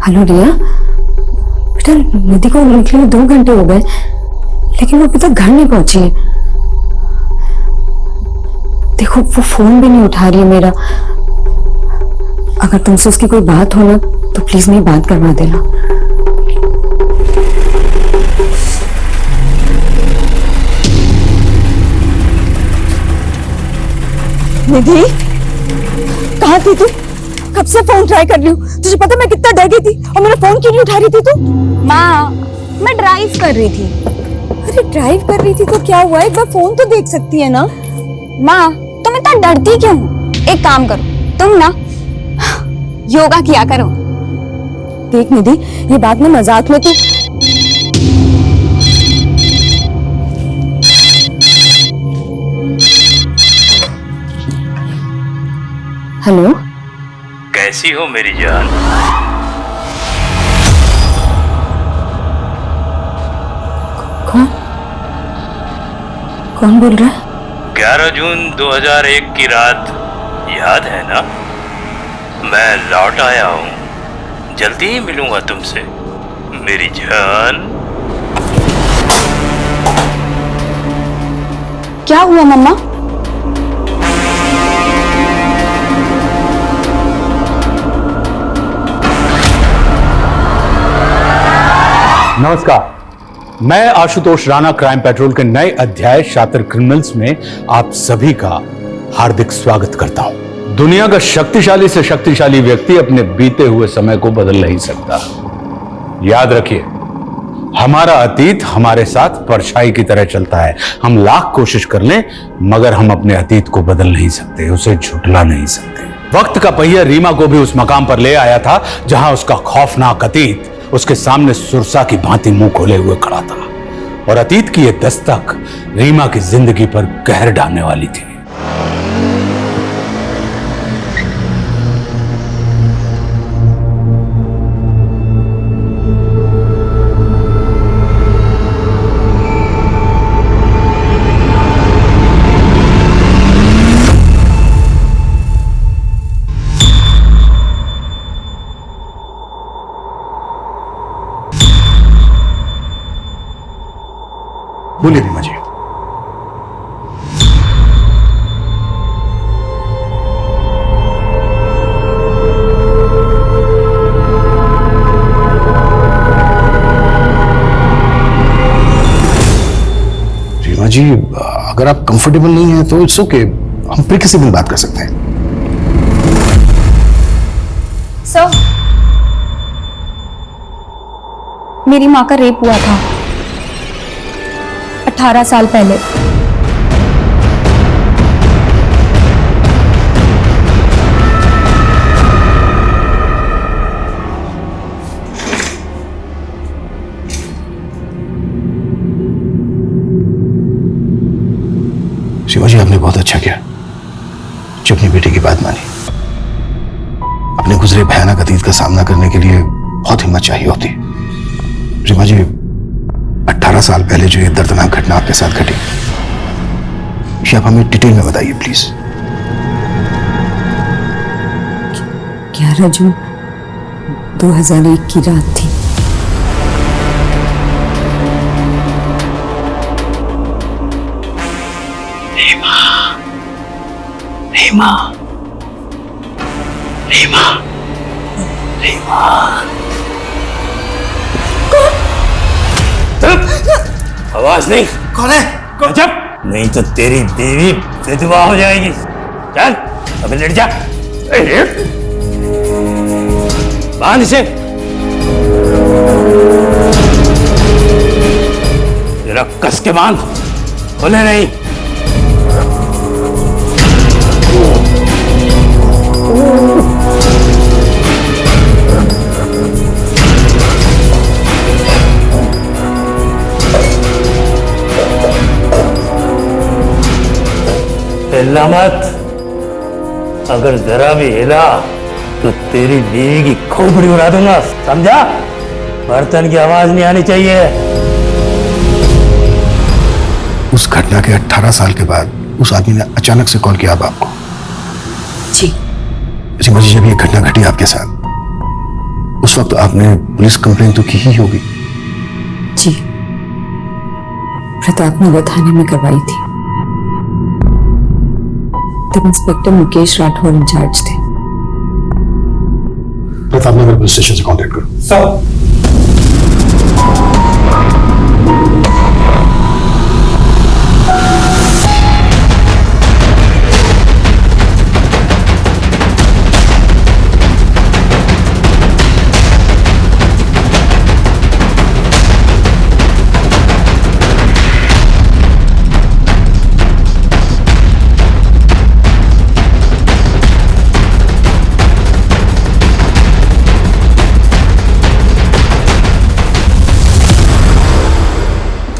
हेलो रिया, बेटा निधि को निकले 2 घंटे हो गए लेकिन वो अभी तक घर नहीं पहुंची है। देखो वो फोन भी नहीं उठा रही है मेरा। अगर तुमसे उसकी कोई बात हो ना तो प्लीज मेरी बात करवा देना। निधि, कहाँ थी तू? कब से फोन ट्राई कर रही हूँ। तुझे पता मैं कितना डर गई थी और मेरा फोन क्यों नहीं उठा रही थी तू? माँ, मैं ड्राइव कर रही थी। अरे ड्राइव कर रही थी तो क्या हुआ, एक बार फोन तो देख सकती है ना। माँ, तुम इतना डरती क्यों? एक काम करो, तुम ना योगा किया करो। देख निधि, ये बात ना मजाक में तू। हेलो, कैसी हो मेरी जान? कौन बोल रहा है? 11 जून 2001 की रात याद है ना? मैं लौट आया हूँ, जल्दी ही मिलूंगा तुमसे मेरी जान। क्या हुआ मम्मा? नमस्कार, मैं आशुतोष राणा क्राइम पेट्रोल के नए अध्याय शातिर क्रिमिनल्स में आप सभी का हार्दिक स्वागत करता हूं। दुनिया का शक्तिशाली से शक्तिशाली व्यक्ति अपने बीते हुए समय को बदल नहीं सकता। याद रखिए, हमारा अतीत हमारे साथ परछाई की तरह चलता है। हम लाख कोशिश कर लें मगर हम अपने अतीत को बदल नहीं सकते, उसे झुठला नहीं सकते। वक्त का पहिया रीमा को भी उस मकाम पर ले आया था जहां उसका खौफनाक अतीत उसके सामने सुरसा की भांति मुंह खोले हुए खड़ा था और अतीत की यह दस्तक रीमा की जिंदगी पर कहर डालने वाली थी। बोलिए रीमा जी। रीमा जी, अगर आप कंफर्टेबल नहीं हैं तो इट्स ओके, हम फिर किसी दिन बात कर सकते हैं। सर, मेरी माँ का रेप हुआ था 18 साल पहले। शिवा जी, आपने बहुत अच्छा किया जो अपनी बेटी की बात मानी। अपने गुजरे भयानक अतीत का सामना करने के लिए बहुत हिम्मत चाहिए होती। रीमा जी, 18 साल पहले जो ये दर्दनाक घटना आपके साथ घटी, ये आप हमें डिटेल में बताइए प्लीज। 11 जून 2001 की रात थी। रीमा, रीमा, रीमा। आवाज नहीं। कौन है? जब नहीं तो तेरी बीवी विधवा हो जाएगी। चल अभी लेट जा। बांध इसे। तेरा कस के बांध, खोले नहीं। हिलना मत, अगर जरा भी हिला तो तेरी बीवी की खोपड़ी उड़ा दूंगा, समझा? बर्तन की आवाज नहीं आनी चाहिए। उस घटना के 18 साल के बाद उस आदमी ने अचानक से कॉल किया अब आपको? जी। रीमा जी, जब ये घटना घटी आपके साथ, उस वक्त आपने पुलिस कंप्लेन तो की ही होगी? जी, प्रताप नगर थाने में करवाई थी। तब इंस्पेक्टर मुकेश राठौर इंचार्ज थे। प्रताप नगर पुलिस स्टेशन से कांटेक्ट करो। सर।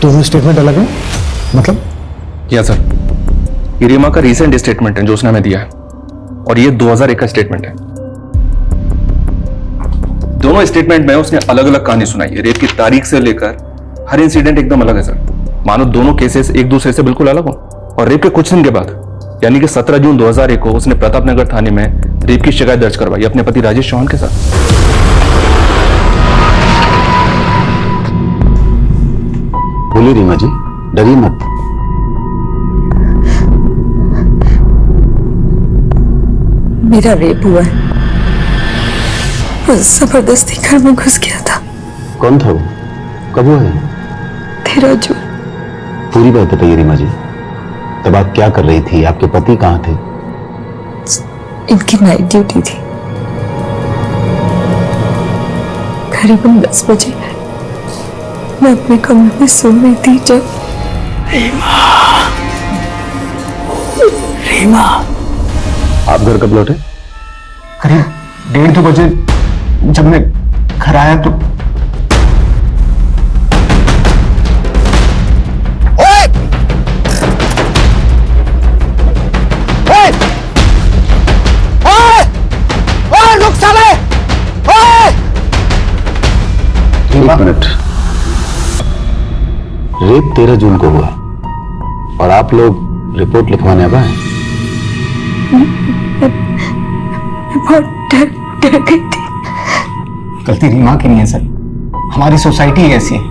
दोनों स्टेटमेंट अलग है? मतलब? या सर, ये रीमा का रीसेंट स्टेटमेंट है जो उसने हमें दिया है, और ये 2001 का स्टेटमेंट है। दोनों स्टेटमेंट में उसने अलग अलग कहानी सुनाई है। रेप की तारीख से लेकर हर इंसिडेंट एकदम अलग है सर। मानो दोनों केसेस एक दूसरे से बिल्कुल अलग हो। और रेप के कुछ दिन के बाद, यानी कि 17 जून 2001 को उसने प्रताप नगर थाने में रेप की शिकायत दर्ज करवाई अपने पति राजेश चौहान के साथ। बोलिए रीमा जी, डरिए मत। मेरा रेप हुआ है। वो जबरदस्ती घर में घुस गया था। कौन था वो? कब हुआ है? 13 जून। पूरी बात बताइए रीमा जी। तब आप क्या कर रही थी? आपके पति कहाँ थे? इनकी नाइट ड्यूटी थी। करीबन 10 बजे मैं अपने कमरे में सो रही थी जब रीमा, आप घर कब लौटे? करीब 1:30 बजे जब मैं घर आया तो एक मिनट। रेप 13 जून को हुआ और आप लोग रिपोर्ट लिखवाने अब आए? बहुत डर गई थी। गलती रीमा की नहीं है सर। हमारी सोसाइटी ऐसी है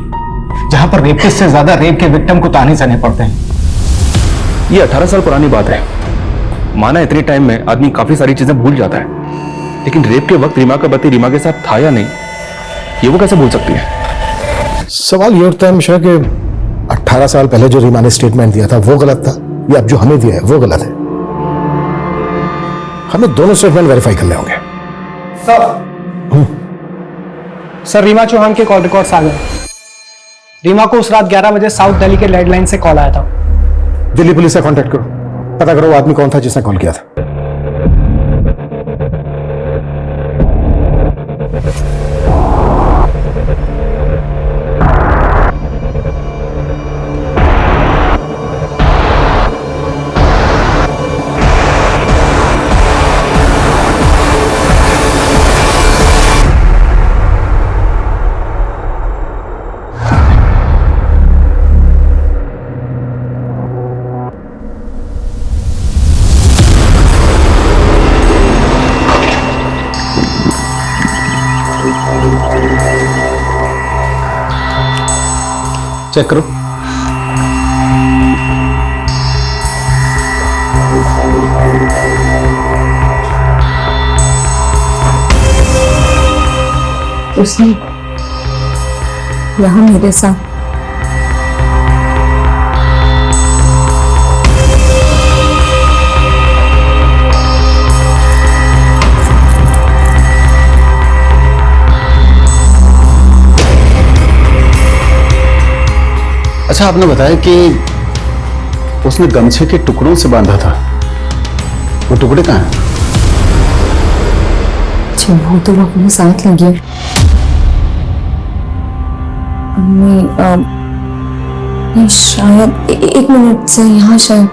जहां पर रेपिस्ट से ज्यादा रेप के विक्टिम को ताने सहने पड़ते हैं। ये 18 साल पुरानी बात है। माना इतने टाइम में आदमी काफी सारी चीजें भूल जाता है, लेकिन रेप के वक्त रीमा का पति रीमा के साथ था या नहीं, ये वो कैसे भूल सकती है? सवाल ये उठता है मिश्रा कि 18 साल पहले जो रीमा ने स्टेटमेंट दिया था वो गलत था, या अब जो हमें दिया है वो गलत है? हमें दोनों स्टेटमेंट वेरीफाई करने होंगे। सर, रीमा चौहान के कॉल रिकॉर्ड्स आ गए। रीमा को उस रात 11 बजे साउथ दिल्ली के लैंडलाइन से कॉल आया था। दिल्ली पुलिस से कांटेक्ट करो, पता करो वो आदमी कौन था जिसने कॉल किया था। चेक करो। उसने यहाँ मेरे साथ अच्छा, आपने बताया कि उसने गमछे के टुकड़ों से बांधा था। वो टुकड़े कहाँ हैं? वो तो वो अपने साथ लगी है। ये शायद एक मिनट से यहाँ शायद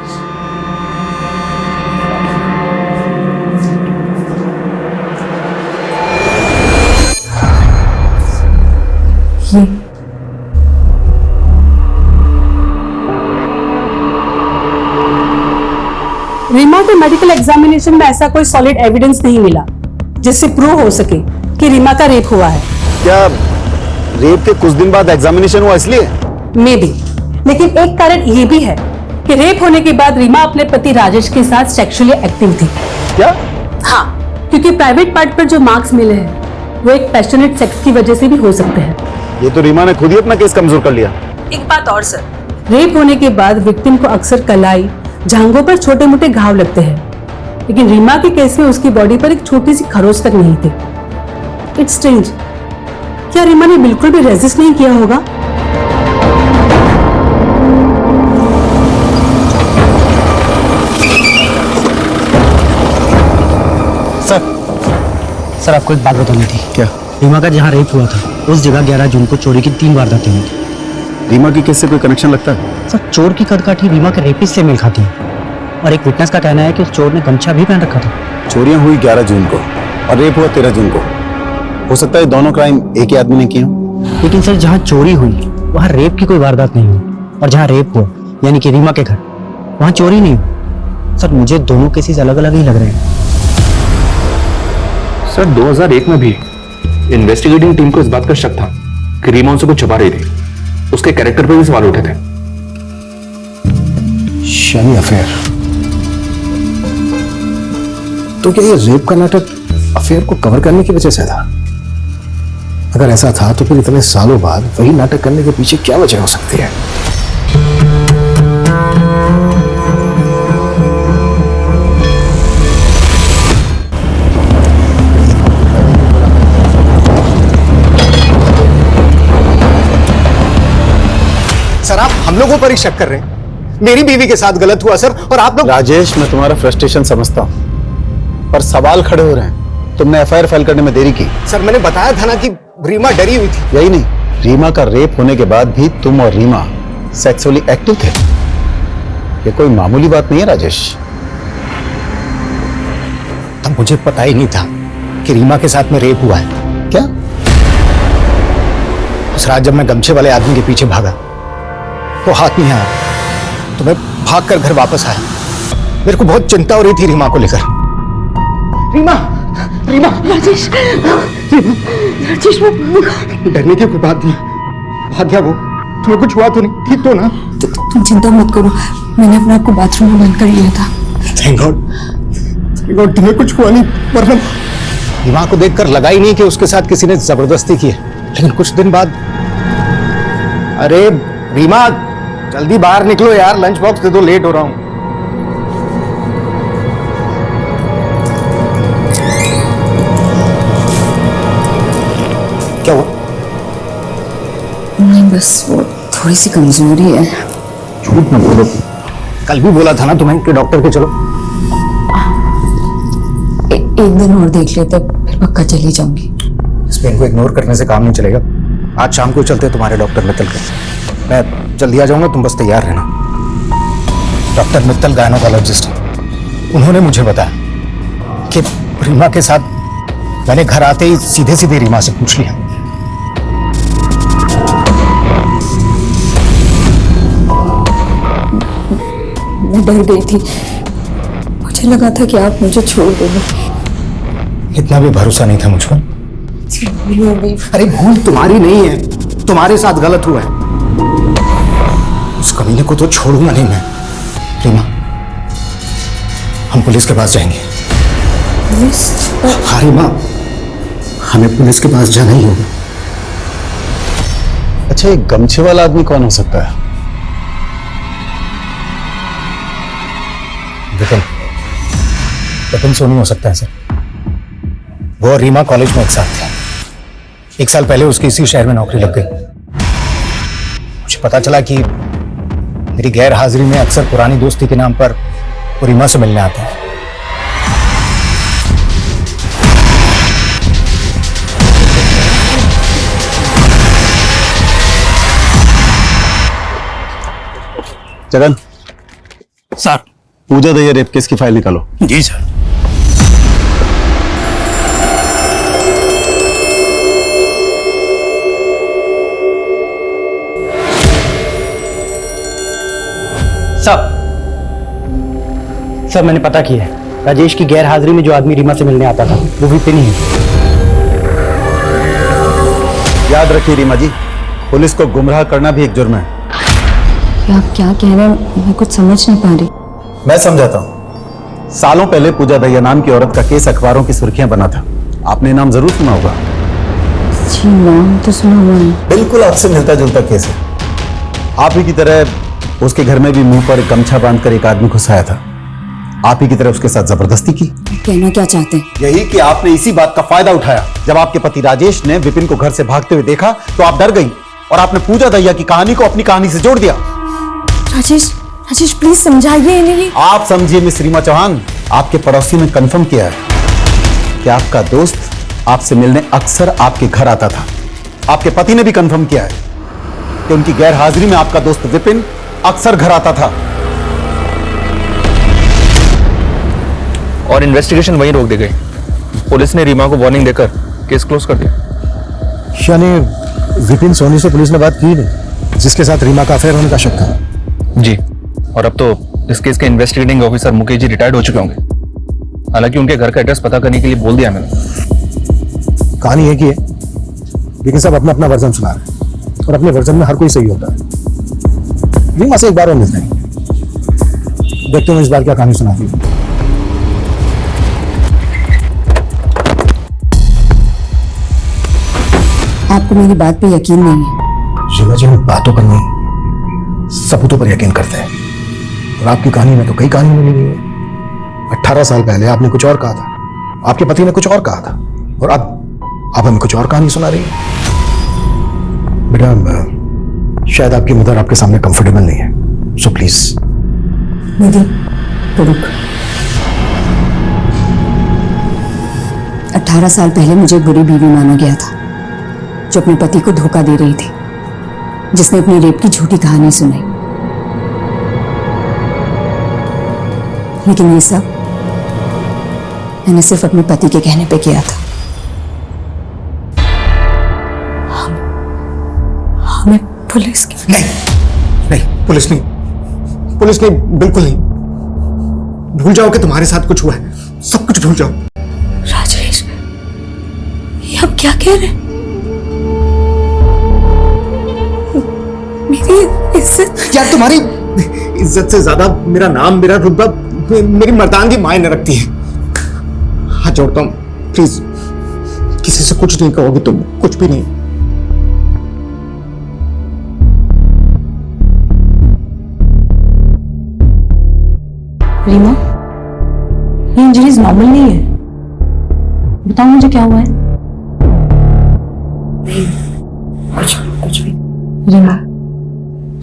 ये रीमा के मेडिकल एग्जामिनेशन में ऐसा कोई सॉलिड एविडेंस नहीं मिला जिससे प्रूव हो सके कि रीमा का रेप हुआ है। क्या रेप के कुछ दिन बाद एग्जामिनेशन हुआ इसलिए? मे बी, लेकिन एक कारण ये भी है कि रेप होने के बाद रीमा अपने पति राजेश के साथ सेक्सुअली एक्टिव थी। क्या? हाँ, क्योंकि प्राइवेट पार्ट पर जो मार्क्स मिले हैं वो एक पैशनेट सेक्स की वजह से भी हो सकते हैं। ये तो रीमा ने खुद ही अपना केस कमजोर कर लिया। एक बात और सर, रेप होने के बाद विक्टिम को अक्सर कलाई, जांघों पर छोटे मोटे घाव लगते हैं, लेकिन रीमा के केस में उसकी बॉडी पर एक छोटी सी खरोच तक नहीं थी। इट्स स्ट्रेंज, क्या रीमा ने बिल्कुल भी रेजिस्ट नहीं किया होगा? सर आपको एक बात बतानी थी। क्या? रीमा का जहाँ रेप हुआ था उस जगह 11 जून को चोरी की 3 वारदातें हुई थी। रीमा की केस से कोई कनेक्शन लगता है? सर चोर की कदकाठी रीमा के रेपिस्ट से मेल खाती है और एक विटनेस का कहना है कि उस चोर ने गमछा भी पहन रखा था। चोरियां हुई 11 जून को और रेप हुआ 13 जून को। हो सकता है दोनों क्राइम एक ही आदमी ने किए हों। लेकिन सर जहाँ चोरी हुई वहाँ रेप की कोई वारदात नहीं हुई और जहाँ रेप हुआ यानी कि रीमा के घर वहाँ चोरी नहीं हुई। सर मुझे दोनों केसेस अलग अलग ही लग रहे हैं। सर 2001 में भी इन्वेस्टिगेटिंग टीम को इस बात का शक था कि रीमा उनसे कुछ छुपा रही थी। उसके कैरेक्टर पर भी सवाल उठे थे। शनि अफेयर, तो क्या ये रेप का नाटक अफेयर को कवर करने की वजह से था? अगर ऐसा था तो फिर इतने सालों बाद वही नाटक करने के पीछे क्या वजह हो सकती है? सर आप हम लोगों पर ही शक कर रहे हैं? मेरी बीवी के साथ गलत हुआ सर, और आप लोग। राजेश, मैं तुम्हारा फ्रस्ट्रेशन समझता हूं, पर सवाल खड़े हो रहे हैं। तुमने एफआईआर फाइल करने में देरी की। सर मैंने बताया था ना कि रीमा डरी हुई थी। यही नहीं, रीमा का रेप होने के बाद भी तुम और रीमा सेक्सुअली एक्टिव थे। ये कोई मामूली बात नहीं है राजेश। तब मुझे पता ही नहीं था कि रीमा के साथ में रेप हुआ है। क्या? उस रात जब मैं गमछे वाले आदमी के पीछे भागा, वो हाथ नहीं आया, तो मैं भागकर घर वापस आया। मेरे को बहुत चिंता हो रही थी रीमा को लेकर। रीमा, रीमा, राजेश, राजेश, डरने की कोई बात नहीं। भाग गया वो, तुम्हें कुछ हुआ तो नहीं? ठीक तो ना? तुम चिंता मत करो, मैंने अपने आप को बाथरूम में बंद कर लिया था। थैंक गॉड, तुम्हें कुछ हुआ नहीं, वरना रीमा को देखकर लगा ही नहीं कि उसके साथ किसी ने जबरदस्ती की है। लेकिन कुछ दिन बाद, अरे रीमा जल्दी बाहर निकलो यार, लंच बॉक्स दे दो, लेट हो रहा हूं। क्या हुआ? नहीं बस वो थोड़ी सी कमजोरी है। झूठ मत बोलो, कल भी बोला था ना तुम्हें कि डॉक्टर के चलो। एक दिन और देख लेते, फिर पक्का चली जाऊंगी। इस पेन को इग्नोर करने से काम नहीं चलेगा। आज शाम को चलते हैं तुम्हारे डॉक्टर मित्तल के। मैं जल्दी आ जाऊंगा, तुम बस तैयार रहना। डॉक्टर मित्तल गायनोकोलॉजिस्ट हैं। उन्होंने मुझे बताया कि रीमा के साथ मैंने घर आते ही सीधे सीधे रीमा से पूछ लिया। मैं डर गई थी, मुझे लगा था कि आप मुझे छोड़ दोगे। इतना भी भरोसा नहीं था मुझ पर। अरे भूल तुम्हारी नहीं है, तुम्हारे साथ गलत हुआ है। उस कमीने को तो छोड़ूंगा नहीं मैं। रीमा, हम पुलिस के पास जाएंगे। पुलिस? हाँ रीमा, हमें पुलिस के पास जाना ही होगा। अच्छा, ये गमछे वाला आदमी कौन हो सकता है? विपिन सोनी हो सकता है सर। वो और रीमा कॉलेज में एक साथ थे। 1 साल पहले उसकी इसी शहर में नौकरी लग गई। मुझे पता चला कि मेरी गैर हाजिरी में अक्सर पुरानी दोस्ती के नाम पर वो रीमा से मिलने आता है। जगन सर, पूजा दहिया रेप केस की फाइल निकालो। जी सर। सर मैंने पता किया है, राजेश की गैर हाजिरी में जो आदमी रीमा से मिलने आता था वो विपिन ही है। याद रखिए रीमा जी, पुलिस को गुमराह करना भी एक जुर्म है। आप क्या कह रहे हैं, मैं कुछ समझ नहीं पा रही। मैं समझाता हूँ। सालों पहले पूजा दहिया नाम की औरत का केस अखबारों की सुर्खियां बना था। आपने नाम जरूर सुना होगा। जी नाम तो सुना हुआ है। बिल्कुल आपसे मिलता जुलता केस है। आप ही की तरह उसके घर में भी मुंह पर गमछा बांधकर एक आदमी घुसाया था। आप ही की तरह उसके साथ जबरदस्ती की। कहना क्या चाहते हैं? यही कि आपने इसी बात का फायदा उठाया। जब आपके पति राजेश ने विपिन को घर से भागते हुए देखा तो आप डर गई और आपने पूजा दहिया की कहानी को अपनी कहानी से जोड़ दिया। राजेश, राजेश प्लीज समझाइए इन्हें। आप समझिए मिस रीमा चौहान, आपके पड़ोसी ने कंफर्म किया है कि आपका दोस्त आपसे मिलने अक्सर आपके घर आता था। आपके पति ने भी कंफर्म किया है कि उनकी गैर हाजिरी में आपका दोस्त विपिन अक्सर घर आता था। और इन्वेस्टिगेशन वहीं रोक दी गई। पुलिस ने रीमा को वार्निंग देकर केस क्लोज कर दिया। यानी विपिन सोनी से पुलिस ने बात की नहीं, जिसके साथ रीमा का अफेयर होने का शक था। जी, और अब तो इस केस के investigating officer Mukesh ji retired हो चुके होंगे। हालांकि उनके घर का एड्रेस पता करने के लिए बोल दिया मैंने। कहानी है कि है, लेकिन सब अपना अपना वर्जन सुना रहे हैं और अपने वर्जन में हर कोई सही होता है। रीमा से एक बार और मिलते हैं, देखते हैं इस बार क्या कहानी सुनाती है। आपको मेरी बात पे यकीन नहीं है? रीमा जी, हम बातों पर नहीं सबूतों पर यकीन करते हैं। और आपकी कहानी में तो कई कहानी मिली हुई है। 18 साल पहले आपने कुछ और कहा था, आपके पति ने कुछ और कहा था, और अब आप हमें कुछ और कहानी सुना रही है। बेटा, शायद आपकी मदर आपके सामने कंफर्टेबल नहीं है, सो प्लीज। निधि, तो रुक। 18 साल पहले मुझे बुरी बीवी माना गया था, जो अपने पति को धोखा दे रही थी, जिसने अपनी रेप की झूठी कहानी सुनाई। लेकिन ये सब मैंने सिर्फ अपने पति के कहने पे किया था। हमें पुलिस की नहीं, नहीं, पुलिस नहीं, पुलिस नहीं, बिल्कुल नहीं। भूल जाओ कि तुम्हारे साथ कुछ हुआ है, सब कुछ भूल जाओ। राजेश, ये आप क्या कह रहे हैं? मेरी इज्जत? यार, तुम्हारी इज्जत से ज्यादा मेरा नाम, मेरा रुतबा, मेरी मर्दानगी मायने रखती है। हाथ जोड़ता हूं, प्लीज किसी से कुछ नहीं कहोगे तुम, कुछ भी नहीं। रीमा, ये इंजरीज नॉर्मल नहीं है। बताओ मुझे क्या हुआ है? कुछ भी। रीमा,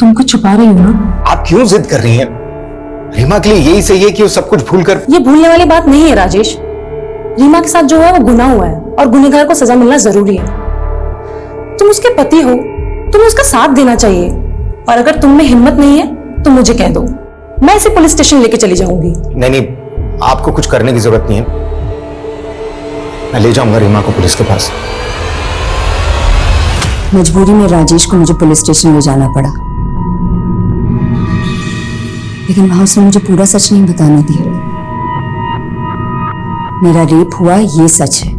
तुम कुछ छुपा रही हो ना? आप क्यों जिद कर रही हैं? रीमा के लिए यही सही है कि वो सब कुछ भूलकर। ये भूलने वाली बात नहीं है राजेश। रीमा के साथ जो है वो गुनाह हुआ है और गुनहगार को सजा मिलना जरूरी है। तुम उसके पति हो, तुम्हें उसका साथ देना चाहिए। और अगर तुम में हिम्मत नहीं है तो मुझे कह दो, मैं इसे पुलिस स्टेशन लेके चली जाऊंगी। नहीं नहीं, आपको कुछ करने की जरूरत नहीं है। मैं ले जाऊंगा रीमा को पुलिस के पास। मजबूरी में राजेश को मुझे पुलिस स्टेशन ले जाना पड़ा, लेकिन वहां उसने मुझे पूरा सच नहीं बताने दिया। मेरा रेप हुआ ये सच है,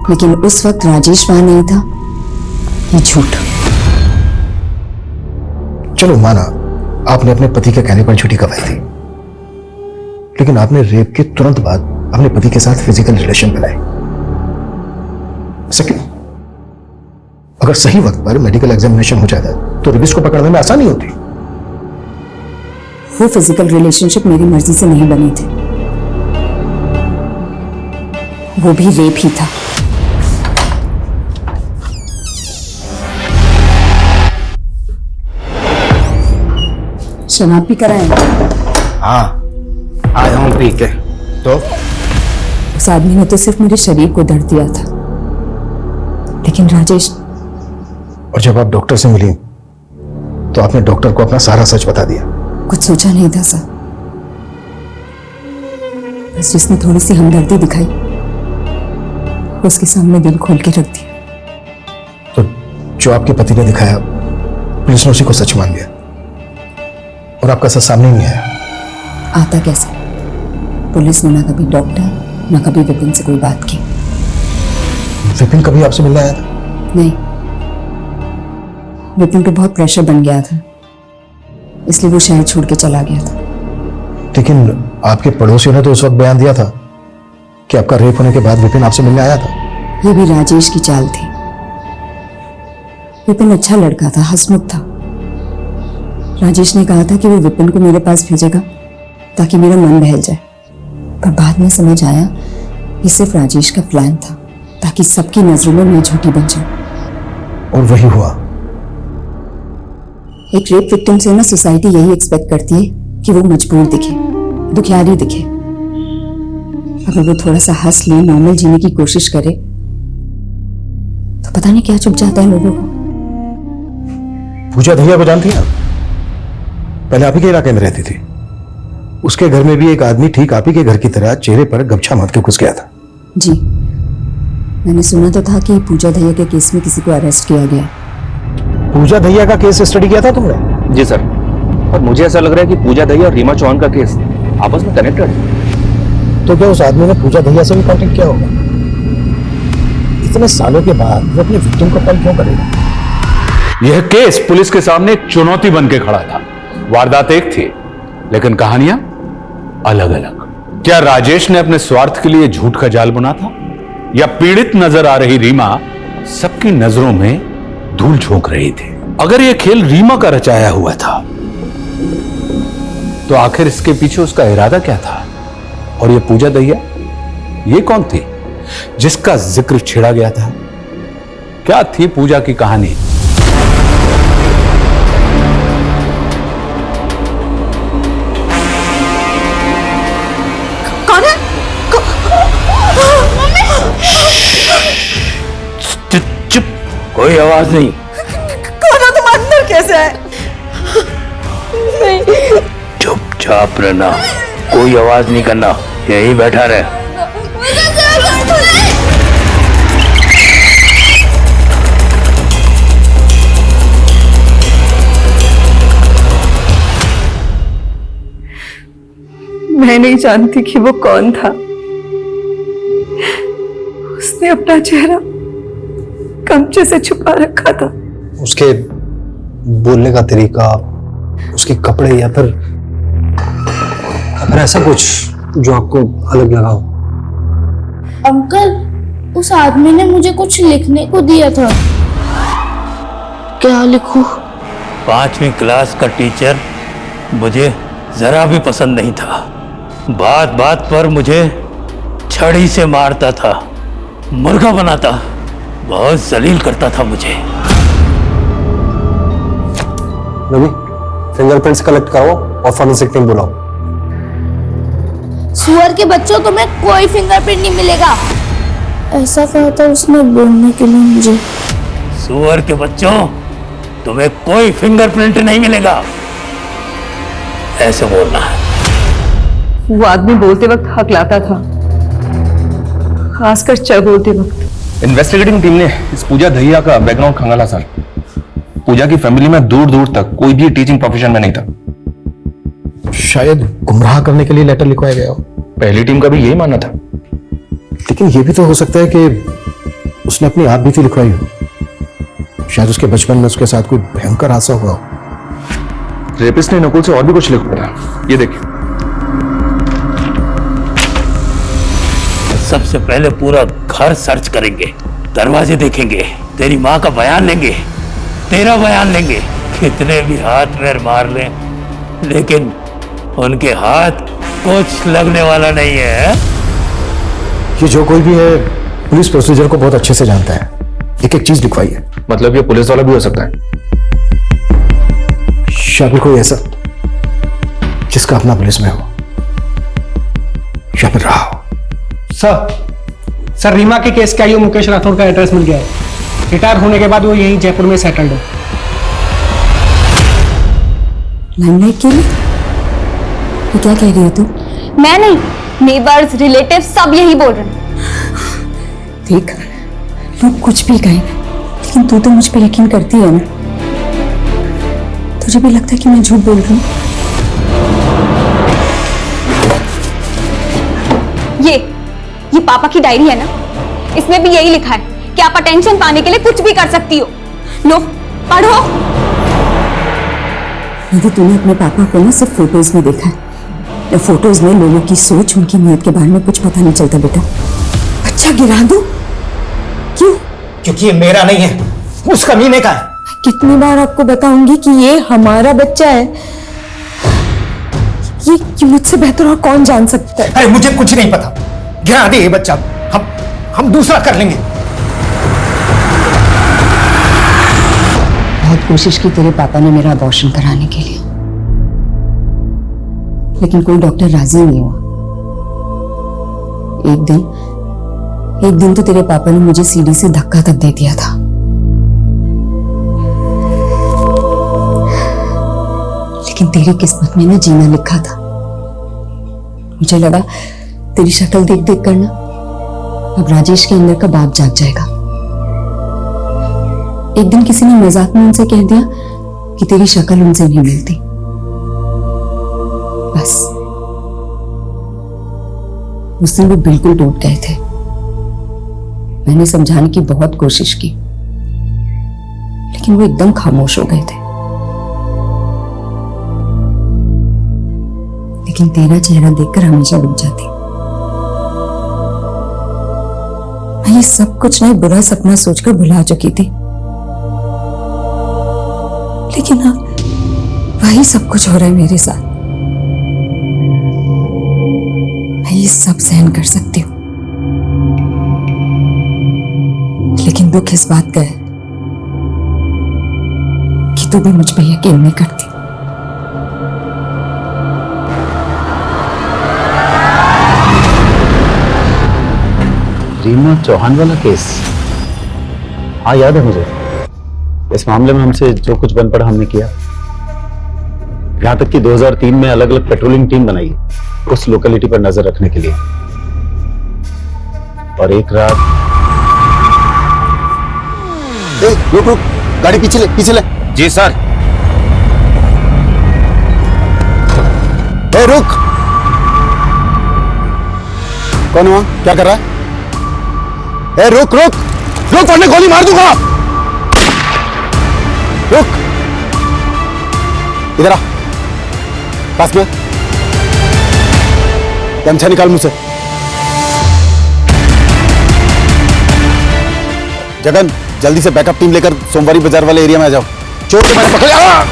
लेकिन उस वक्त राजेश वहां नहीं था, ये झूठ। चलो माना आपने अपने पति के कहने पर झूठी गवाही दी, लेकिन आपने रेप के तुरंत बाद अपने पति के साथ फिजिकल रिलेशन बनाए। सेकंड, अगर सही वक्त पर मेडिकल एग्जामिनेशन हो जाता तो रेपिस्ट को पकड़ने में आसानी होती। वो फिजिकल रिलेशनशिप मेरी मर्जी से नहीं बनी थी, वो भी रेप ही था। शराब भी कराए? हाँ, आया हूं पी के। तो उस आदमी ने तो सिर्फ मेरे शरीर को दर्द दिया था, लेकिन राजेश। और जब आप डॉक्टर से मिली तो आपने डॉक्टर को अपना सारा सच बता दिया। कुछ सोचा नहीं था सर, बस जिसने थोड़ी सी हमदर्दी दिखाई उसके सामने दिल खोल के रख दिया। तो जो आपके पति ने दिखाया पुलिस ने उसी को सच मान लिया और आपका सच सामने नहीं आया। आता कैसे? पुलिस ने ना कभी डॉक्टर ना कभी विपिन से कोई बात की। विपिन कभी आपसे मिलने आया था? नहीं, विपिन पे बहुत प्रेशर बन गया था, इसलिए वो शहर छोड़ के चला गया था। लेकिन आपके पड़ोसियों ने तो उस वक्त बयान दिया था कि आपका रेप होने के बाद विपिन आपसे मिलने आया था। ये भी राजेश की चाल थी। विपिन अच्छा लड़का था, हंसमुख था। राजेश ने कहा था कि वो विपिन को मेरे पास भेजेगा ताकि मेरा मन बहल जाए, पर बाद में समझ आया ये सिर्फ राजेश का प्लान था ताकि सबकी नजरों में मैं झूठी बन जाऊं। और वही हुआ। एक रेप विक्टिम से ना सोसाइटी यही एक्सपेक्ट करती है कि वो मजबूर दिखे, दुखियारी दिखे। अगर वो थोड़ा सा हंस ले, नॉर्मल जीने की कोशिश करे तो पता नहीं क्या चुप जाता है लोगों को। पूजा दहिया को जानती हैं आप? पहले आप ही के इलाके में रहती थी। उसके घर में भी एक आदमी ठीक आप ही के घर की तरह चेहरे पर गमछा बांध के घुस गया था। जी, मैंने सुना तो था कि पूजा दहिया के केस में किसी को अरेस्ट किया गया। पूजा दहिया का केस स्टडी किया था तुमने? जी सर, और मुझे ऐसा लग रहा है कि पूजा दहिया और रीमा चौहान का केस आपस में कनेक्टेड है। तो क्या उस आदमी ने पूजा दहिया से भी कांटेक्ट किया होगा? इतने सालों के बाद वो अपने विक्टिम को कॉल क्यों करेगा? यह केस पुलिस के सामने एक चुनौती बन के खड़ा था। वारदात एक थी, लेकिन कहानियां अलग अलग। क्या राजेश ने अपने स्वार्थ के लिए झूठ का जाल बुना था, या पीड़ित नजर आ रही रीमा सबकी नजरों में धूल झोंक रही थी? अगर यह खेल रीमा का रचाया हुआ था तो आखिर इसके पीछे उसका इरादा क्या था? और यह पूजा दहिया, ये कौन थी जिसका जिक्र छेड़ा गया था? क्या थी पूजा की कहानी? कौन है? चुप, कोई आवाज नहीं। कौन हो तुम? अंदर कैसे है? चुपचाप रहना, कोई आवाज नहीं करना, यहीं बैठा रहे। मैं नहीं जानती कि वो कौन था। उसने अपना चेहरा गमछे से छुपा रखा था। उसके बोलने का तरीका, उसके कपड़े, या फिर ऐसा कुछ जो आपको अलग लगा हो? अंकल, उस आदमी ने मुझे कुछ लिखने को दिया था। क्या लिखूं? 5वीं क्लास का टीचर मुझे जरा भी पसंद नहीं था। बात बात पर मुझे छड़ी से मारता था, मुर्गा बनाता, बहुत जलील करता था मुझे। रवि, फिंगरप्रिंट्स कलेक्ट कराओ और फॉरेंसिक टीम बुलाओ। सुअर के बच्चों, तुम्हें कोई फिंगरप्रिंट नहीं मिलेगा। ऐसा कहा था उसने बोलने के लिए मुझे। सुअर के बच्चों, तुम्हें कोई फिंगरप्रिंट नहीं मिलेगा, ऐसे बोलना है। वो आदमी बोलते वक्त हकलाता था, खासकर च बोलते वक्त। इन्वेस्टिगेटिंग टीम ने इस पूजा दहिया का बैकग्राउंड खंगाला सर। पूजा की फैमिली में दूर दूर तक कोई भी टीचिंग प्रोफेशन में नहीं था। शायद गुमराह करने के लिए लेटर लिखवाया गया हो। पहली टीम का भी यही मानना था। लेकिन यह भी तो हो सकता है कि उसने अपनी आप बीती लिखवाई हो। शायद उसके बचपन में उसके साथ कोई भयंकर हादसा हुआ हो। रेपिस्ट ने नकुल से और भी कुछ लिखा था, ये देखिए। सबसे पहले पूरा घर सर्च करेंगे, दरवाजे देखेंगे, तेरी माँ का बयान लेंगे, तेरा बयान लेंगे, कितने भी हाथ पैर मार लें, लेकिन उनके हाथ कुछ लगने वाला नहीं है। ये जो कोई भी है पुलिस प्रोसीजर को बहुत अच्छे से जानता है, एक एक चीज लिखवाई है। मतलब ये पुलिस वाला भी हो सकता है? या फिर कोई ऐसा जिसका अपना पुलिस में हो, या फिर रहा हो। सर रीमा के केस का मुकेश राठौर का एड्रेस मिल गया है। रिटायर होने के बाद वो यहीं जयपुर में सेटल्ड है। लाइमलाइट के लिए ये क्या कह रही है तू? मैं नहीं, नेबर्स रिलेटिव सब यही बोल रहे हैं। देख, लोग कुछ भी कहें, लेकिन तू तो मुझ पर यकीन करती है ना। तुझे भी लगता है कि मैं झूठ बोल रही हूँ? ये पापा की डायरी है ना, इसमें भी यही लिखा है कि आप अटेंशन पाने के लिए कुछ भी कर सकती हो। लो पढ़ो। यदि तूने अपने पापा को ना सिर्फ फोटोज में देखा है, या फोटोज में लोगों की सोच, उनकी नीयत के बारे में कुछ पता नहीं चलता बेटा। बच्चा गिरा दो क्यों? क्योंकि ये मेरा नहीं है, उस कमीने का है। कितनी बार आपको बताऊंगी कि ये हमारा बच्चा है। ये मुझसे बेहतर और कौन जान सकता है? अरे मुझे कुछ नहीं पता, गिरा दे ये बच्चा, हम दूसरा कर लेंगे। बहुत कोशिश की तेरे पापा ने मेरा अबॉर्शन कराने के लिए, लेकिन कोई डॉक्टर राजी नहीं हुआ। एक दिन तो तेरे पापा ने मुझे सीढ़ी से धक्का तक दे दिया था। लेकिन तेरी किस्मत में ना जीना लिखा था। मुझे लगा तेरी शक्ल देख देख कर ना अब राजेश के अंदर का बाप जाग जाएगा। एक दिन किसी ने मजाक में उनसे कह दिया कि तेरी शक्ल उनसे नहीं मिलती। बस उस दिन वो बिल्कुल टूट गए थे। मैंने समझाने की बहुत कोशिश की, लेकिन वो एकदम खामोश हो गए थे। लेकिन तेरा चेहरा देखकर हमेशा रुक जाती। मैं ये सब कुछ ना बुरा सपना सोचकर भुला चुकी थी, लेकिन अब वही सब कुछ हो रहा है मेरे साथ। मैं ये सब सहन कर सकती हूँ, लेकिन दुख इस बात का है कि तू भी मुझ पर यकीन नहीं करती। रीमा चौहान वाला केस, हाँ याद है मुझे। इस मामले में हमसे जो कुछ बन पड़ा हमने किया। यहां तक कि 2003 में अलग अलग पेट्रोलिंग टीम बनाई उस लोकेलिटी पर नजर रखने के लिए। और एक रात रुक रुक, गाड़ी पीछे ले। जी सर। रुक, कौन हुआ? क्या कर रहा है? रुक रुक रुक, वरना गोली मार दूंगा। रुक, इधर आ, पास में। गमछा निकाल मुझसे। जगन, जल्दी से बैकअप टीम लेकर सोमवारी बाजार वाले एरिया में आ जाओ। चोर को मैंने पकड़ लिया।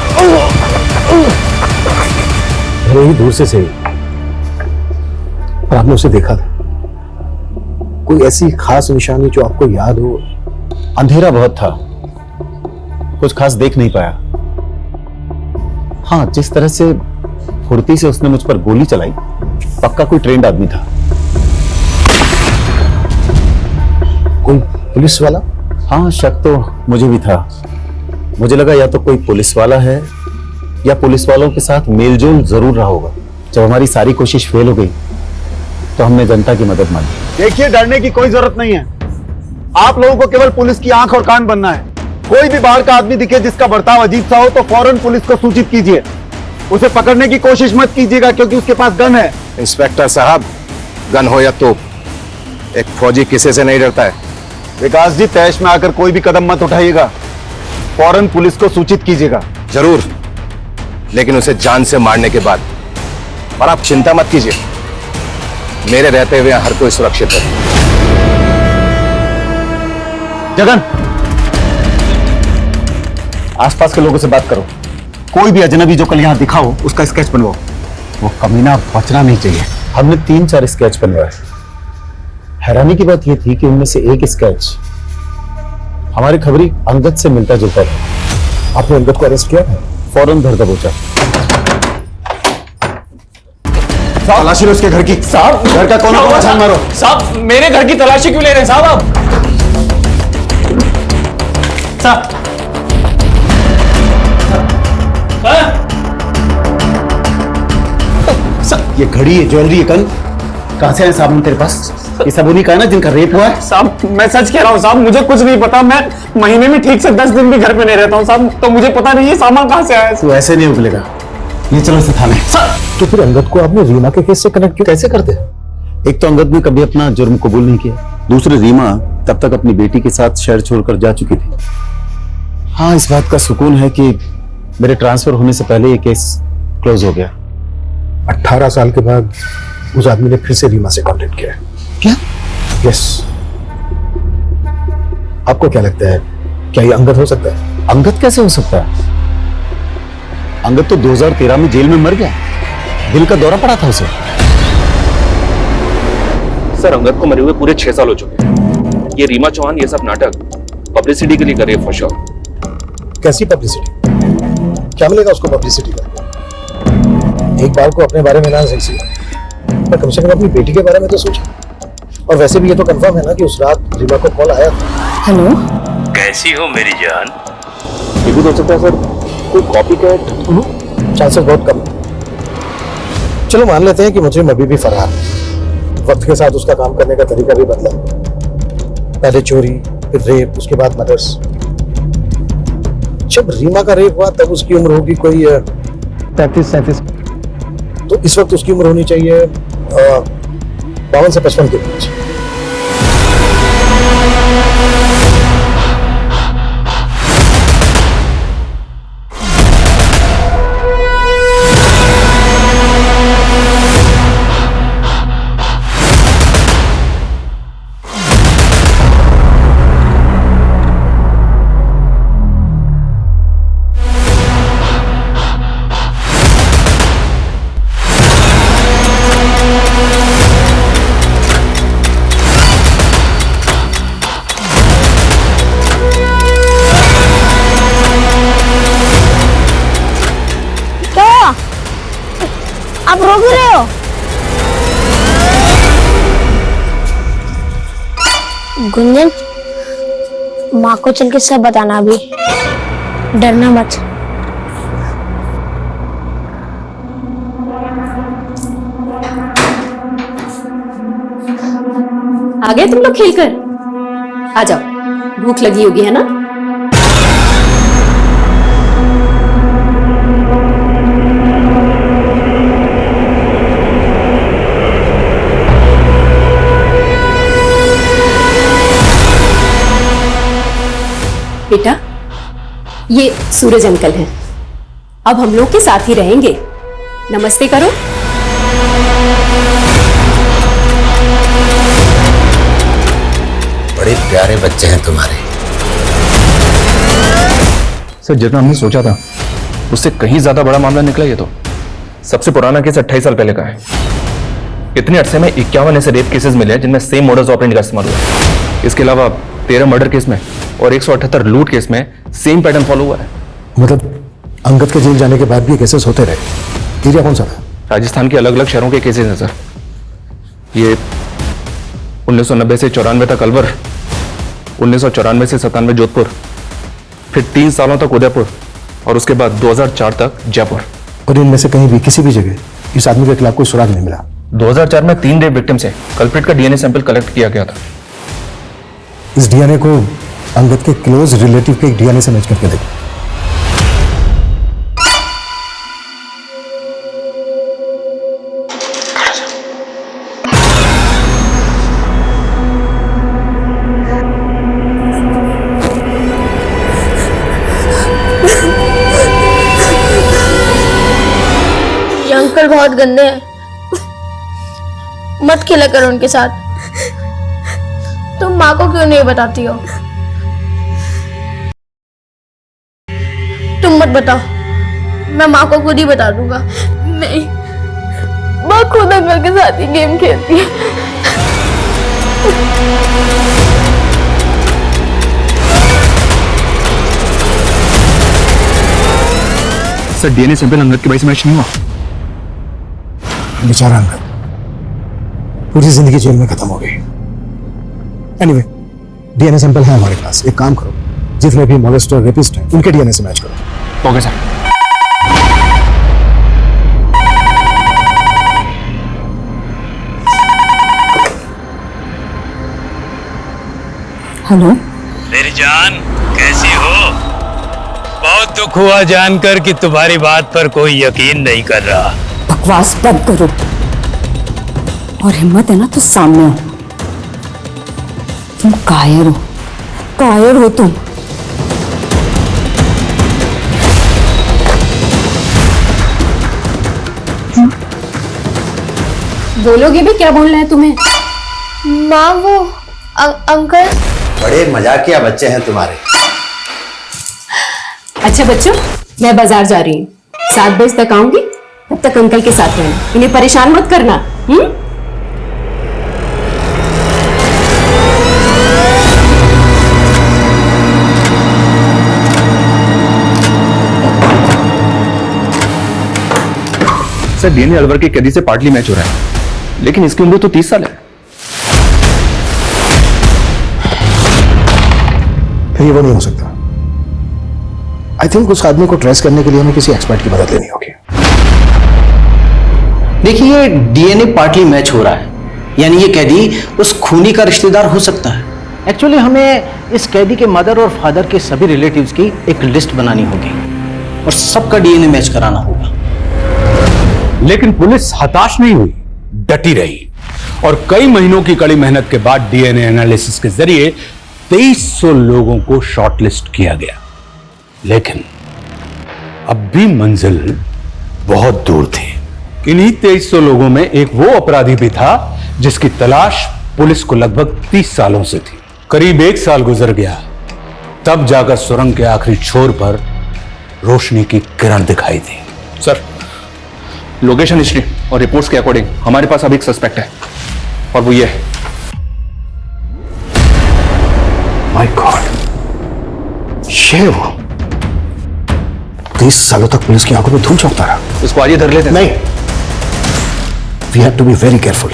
भले ही दूर से सही, पर आपने उसे देखा था? कोई ऐसी खास निशानी जो आपको याद हो? अंधेरा बहुत था, कुछ खास देख नहीं पाया। हाँ, जिस तरह से फुर्ती से उसने मुझ पर गोली चलाई, पक्का कोई ट्रेंड आदमी था। कोई पुलिस वाला? हाँ, शक तो मुझे भी था। मुझे लगा या तो कोई पुलिस वाला है या पुलिस वालों के साथ मेलजोल जरूर रहा होगा। जब हमारी सारी कोशिश फेल हो गई तो हमने जनता की मदद मांगी। देखिए, डरने की कोई जरूरत नहीं है। आप लोगों को केवल पुलिस की आंख और कान बनना है। कोई भी बाहर का आदमी दिखे जिसका बर्ताव अजीब सा हो तो फौरन पुलिस को सूचित कीजिए। उसे पकड़ने की कोशिश मत कीजिएगा, क्योंकि उसके पास गन है। इंस्पेक्टर साहब, गन हो या तो एक फौजी किसी से नहीं डरता है। विकास जी, तैश में आकर कोई भी कदम मत उठाइएगा, फौरन पुलिस को सूचित कीजिएगा। जरूर, लेकिन उसे जान से मारने के बाद। और आप चिंता मत कीजिए, मेरे रहते हुए हर कोई सुरक्षित है। जगन, आसपास के लोगों से बात करो, कोई भी अजनबी जो कल यहां दिखा हो उसका स्केच बनवाओ। वो कमीना बचना नहीं चाहिए। हमने 3-4 स्केच बनवाए। हैरानी की बात यह थी कि उनमें से एक स्केच हमारी खबरी अंगद से मिलता जुलता था। आपने अंगद को अरेस्ट किया? फौरन धर दबोचा। तलाशी लो उसके घर की। साहब, घर का कोना कोना छान मारो। साहब, मेरे घर की तलाशी क्यों ले रहे हैं साहब आप? साहब, ये घड़ी, ये ज्वेलरी, ये कंगन कहां से आए साहब तेरे पास? ये सब उन्हीं का है ना जिनका रेप हुआ है? साहब, मैं सच कह रहा हूँ साहब, मुझे कुछ नहीं पता। मैं महीने में ठीक से 10 दिन भी घर पे नहीं रहता हूँ साहब, तो मुझे पता नहीं है सामान कहाँ से आया। तू ऐसे नहीं उगलेगा। ये चलो इसे थाने। तो फिर अंगद को आपने रीमा के केस से कनेक्ट क्यों कैसे करते? एक तो अंगद ने कभी अपना जुर्म कबूल नहीं किया, दूसरी रीमा तब तक अपनी बेटी के साथ शहर छोड़कर जा चुकी थी। हाँ, इस बात का सुकून है कि मेरे ट्रांसफर होने से पहले ये केस क्लोज हो गया। 18 साल के बाद उस आदमी ने फिर से रीमा से कांटेक्ट किया। क्या? यस। आपको क्या लगता है, क्या ये अंगद हो सकता है? अंगद कैसे हो सकता है? अंगद तो 2013 में जेल में मर गया, दिल का दौरा पड़ा था उसे। सर, अंगद को मरे हुए पूरे 6 साल हो चुके हैं। ये रीमा चौहान ये सब नाटक पब्लिसिटी के लिए कर रही है फॉर श्योर। कैसी पब्लिसिटी? क्या मिलेगा उसको पब्लिसिटी का? एक बार को अपने बारे में ना सही, पर कम से कम अपनी बेटी के बारे में तो सोचो। और वैसे भी ये तो कंफर्म है ना कि उस रात रीमा को कॉल आया था। हेलो, कैसी हो मेरी जान? ये भी हो सकता है सर, कोई कॉपी कैट। चांसेस बहुत कम है। चलो मान लेते हैं कि मुझे अभी भी फरार है। वक्त के साथ उसका काम करने का तरीका भी बदला, पहले चोरी, फिर रेप, उसके बाद मर्डर्स। जब रीमा का रेप हुआ तब उसकी उम्र होगी कोई 33-37। तो इस वक्त उसकी उम्र होनी चाहिए 52 से 55 के बीच। आप रो भी रहे हो? गुंजन, माँ को चल के सब बताना, अभी डरना मत। आ गए तुम लोग खेलकर? आ जाओ, भूख लगी होगी है ना? बेटा, ये सूरज अंकल हैं, अब हम लोग के साथ ही रहेंगे। नमस्ते करो। बड़े प्यारे बच्चे हैं तुम्हारे। सर, जितना हमने सोचा था उससे कहीं ज्यादा बड़ा मामला निकला ये तो। सबसे पुराना केस 28 साल पहले का है। इतने अरसे में 51 ऐसे रेप केसेस मिले हैं जिनमें सेम मोडस ऑपरेंडी का इस्तेमाल हुआ। इसके अलावा 13 मर्डर केस में और 178 लूट केस में सेम पैटर्न फॉलो हुआ है। मतलब अंगद के जेल जाने के बाद भी केसेस होते रहे। एरिया कौन सा था? राजस्थान के अलग अलग शहरों के केसेस हैं सर। ये 1990 से 94 तक अलवर, 1994 से 97 जोधपुर, फिर 3 सालों तक उदयपुर और उसके बाद 2004 तक जयपुर। और इनमें से कहीं भी किसी भी जगह इस आदमी के खिलाफ कोई सुराग नहीं मिला? 2004 में 3 रेप विक्टिम से कल्प्रिट का डीएनए सैंपल कलेक्ट किया गया था। इस डीएनए को अंगद के क्लोज रिलेटिव के एक डीएनए से मैच करके देखो। अंकल बहुत गंदे हैं, मत खेला करो उनके साथ। तुम माँ को क्यों नहीं बताती हो? तुम मत बताओ, मैं माँ को खुद ही बता दूंगा। नहीं, माँ खुद अंकल के साथ ही गेम खेलती है। सर डीएनए सैंपल अंगद के भाई से मैच नहीं हुआ। बेचारा अंगद पूरी जिंदगी जेल में खत्म हो गई। एनीवे, डीएनए सैंपल है हमारे पास। एक काम करो, जितने भी मोलेस्टर और रेपिस्ट हैं उनके डीएनए से मैच करो। Okay sir. हेलो मेरी जान, कैसी हो? बहुत दुख हुआ जानकर कि तुम्हारी बात पर कोई यकीन नहीं कर रहा। बकवास बंद करो, और हिम्मत है ना तो सामने आओ। तुम कायर हो तुम। बोलोगे भी? क्या बोलना है तुम्हें? माँ वो अंकल। बड़े मजाकिया बच्चे हैं तुम्हारे। अच्छा बच्चों, मैं बाजार जा रही हूँ, 7 बजे तक आऊंगी। तब तक अंकल के साथ रहना, इन्हें परेशान मत करना। सर डीएनए अलवर के कैदी से पार्टली मैच हो रहा है, लेकिन इसकी उम्र तो 30 साल है। फिर ये वो नहीं हो सकता। आई थिंक उस आदमी को ट्रेस करने के लिए हमें किसी एक्सपर्ट की मदद लेनी होगी। देखिए, ये डीएनए पार्टली मैच हो रहा है, यानी ये कैदी उस खूनी का रिश्तेदार हो सकता है। एक्चुअली हमें इस कैदी के मदर और फादर के सभी रिलेटिव्स की एक लिस्ट बनानी होगी और सबका डीएनए मैच कराना होगा। लेकिन पुलिस हताश नहीं हुई, डटी रही और कई महीनों की कड़ी मेहनत के बाद डीएनए एनालिसिस के जरिए 2300 लोगों को शॉर्टलिस्ट किया गया। लेकिन अब भी मंजिल बहुत दूर थी। इन्हीं 2300 लोगों में एक वो अपराधी भी था जिसकी तलाश पुलिस को लगभग 30 सालों से थी। करीब 1 साल गुजर गया, तब जाकर सुरंग के आखिरी छोर पर रोशनी की किरण दिखाई दी। सर, लोकेशन हिस्ट्री और रिपोर्ट्स के अकॉर्डिंग हमारे पास अभी एक सस्पेक्ट है, और वो ये है। माय गॉड, ये वो 30 सालों तक पुलिस की आंखों में धूल झोंकता रहा। इसको आइए धर लेते हैं। नहीं, we have to be very careful.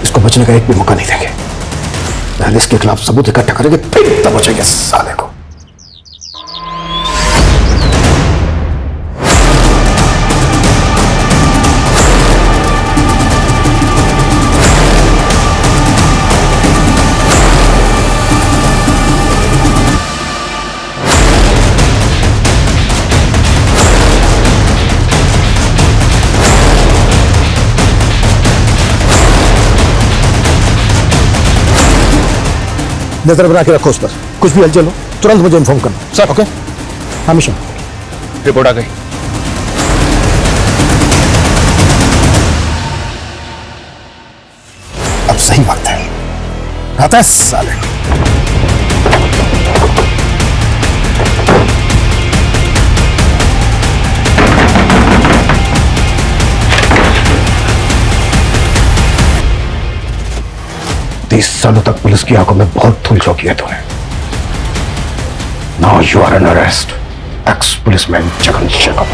इसको बचने का एक भी मौका नहीं देंगे। पहले इसके खिलाफ सबूत इकट्ठा करेंगे, फिर तब बचेंगे साले को। नजर बना के रखो उस पर, कुछ भी हलचल हो तुरंत मुझे इन्फॉर्म करना। सर। ओके, हमेशा। रिपोर्ट आ गई। अब सही वक्त है, आता है साले। तीस सालों तक पुलिस की आंखों में बहुत धूल झोंकी है तूने। Now you are an arrest, ex policeman Jagan Shekhar.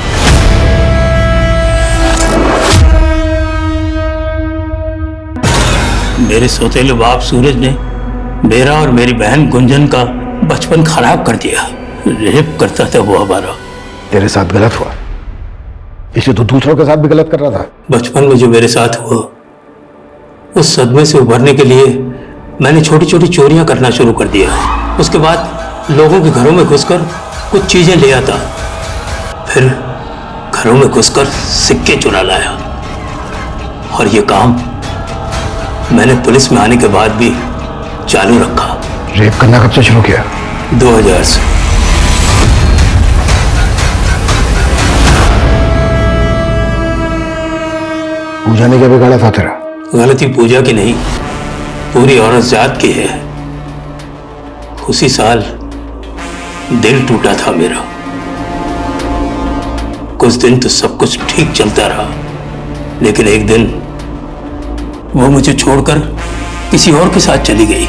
मेरे सौतेले बाप सूरज ने मेरा और मेरी बहन गुंजन का बचपन खराब कर दिया। रेप करता था वो हमारा। तेरे साथ गलत हुआ, इसलिए तो दूसरों के साथ भी गलत कर रहा था। बचपन में जो मेरे साथ हुआ, उस सदमे से उभरने के लिए मैंने छोटी छोटी चोरियां करना शुरू कर दिया। उसके बाद लोगों के घरों में घुसकर कुछ चीजें ले आता, फिर घरों में घुसकर सिक्के चुरा लाया। और ये काम मैंने पुलिस में आने के बाद भी चालू रखा। रेप करना कब से शुरू किया? 2000 से। पूजा ने क्या बिगाड़ा था तेरा? गलती पूजा की नहीं, पूरी औरत जात की है। उसी साल दिल टूटा था मेरा। कुछ दिन तो सब कुछ ठीक चलता रहा, लेकिन एक दिन वो मुझे छोड़कर किसी और के साथ चली गई।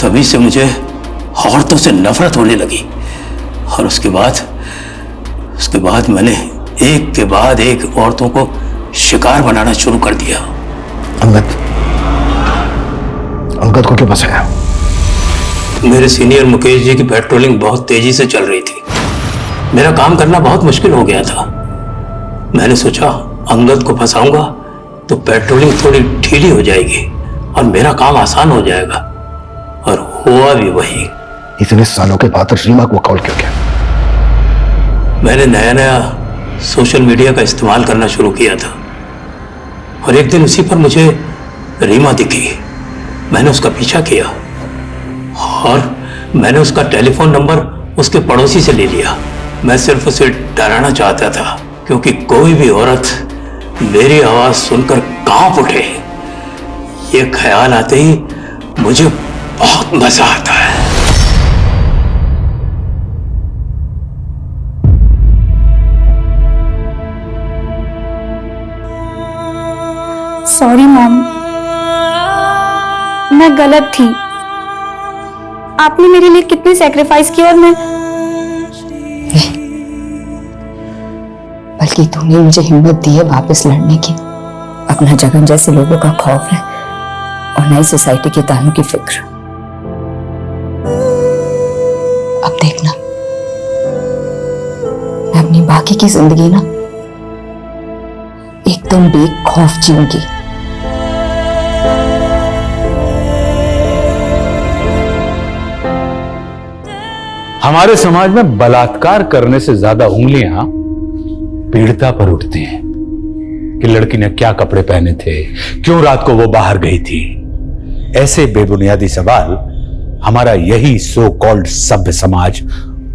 तभी से मुझे औरतों से नफरत होने लगी, और उसके बाद मैंने एक के बाद एक औरतों को शिकार बनाना शुरू कर दिया। अंगद को क्यों फंसाया? मेरे सीनियर मुकेश जी की पेट्रोलिंग बहुत तेजी से चल रही थी। मेरा काम करना बहुत मुश्किल हो गया था। मैंने सोचा अंगद को फंसाऊंगा तो पेट्रोलिंग थोड़ी ढीली हो जाएगी और मेरा काम आसान हो जाएगा, और हुआ भी वही। इतने सालों के बाद रीमा को कॉल क्यों किया? मैंने नया सोशल मीडिया का इस्तेमाल करना शुरू किया था, और एक दिन उसी पर मुझे रीमा दिखी। मैंने उसका पीछा किया और मैंने उसका टेलीफोन नंबर उसके पड़ोसी से ले लिया। मैं सिर्फ उसे डराना चाहता था, क्योंकि कोई भी औरत मेरी आवाज सुनकर कांप उठे, ये ख्याल आते ही मुझे बहुत मजा आता है। सॉरी मॉम, मैं गलत थी। आपने मेरे लिए कितनी सैक्रिफाइस की, और मैं बल्कि तूने मुझे हिम्मत दी है वापस लड़ने की। अपना जगन जैसे लोगों का खौफ है और नई सोसाइटी के तानों की फिक्र। अब देखना, मैं अपनी बाकी की जिंदगी ना एकदम बेखौफ जीऊंगी। हमारे समाज में बलात्कार करने से ज्यादा उंगलियां पीड़िता पर उठती हैं कि लड़की ने क्या कपड़े पहने थे, क्यों रात को वो बाहर गई थी। ऐसे बेबुनियादी सवाल हमारा यही सो कॉल्ड सभ्य समाज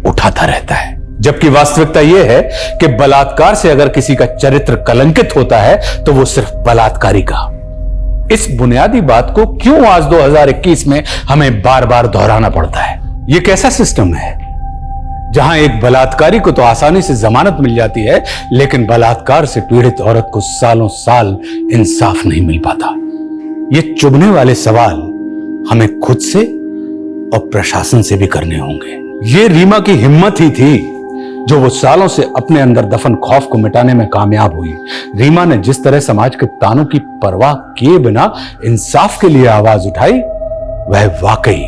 उठाता रहता है, जबकि वास्तविकता यह है कि बलात्कार से अगर किसी का चरित्र कलंकित होता है तो वो सिर्फ बलात्कारी का। इस बुनियादी बात को क्यों आज 2021 में हमें बार बार दोहराना पड़ता है? ये कैसा सिस्टम है जहां एक बलात्कारी को तो आसानी से जमानत मिल जाती है, लेकिन बलात्कार से पीड़ित औरत को सालों साल इंसाफ नहीं मिल पाता? ये चुभने वाले सवाल हमें खुद से और प्रशासन से भी करने होंगे। ये रीमा की हिम्मत ही थी जो वो सालों से अपने अंदर दफन खौफ को मिटाने में कामयाब हुई। रीमा ने जिस तरह समाज के तानों की परवाह किए बिना इंसाफ के लिए आवाज उठाई, वह वाकई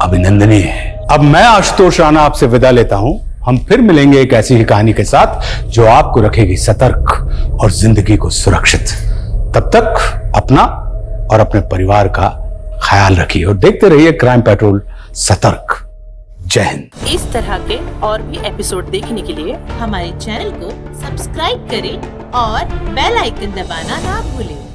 अभिनंदनीय है। अब मैं आशुतोष राणा आपसे विदा लेता हूं। हम फिर मिलेंगे एक ऐसी ही कहानी के साथ जो आपको रखेगी सतर्क और जिंदगी को सुरक्षित। तब तक अपना और अपने परिवार का ख्याल रखिए और देखते रहिए क्राइम पेट्रोल सतर्क। जय हिंद। इस तरह के और भी एपिसोड देखने के लिए हमारे चैनल को सब्सक्राइब करें और बेल आइकन दबाना ना भूलें।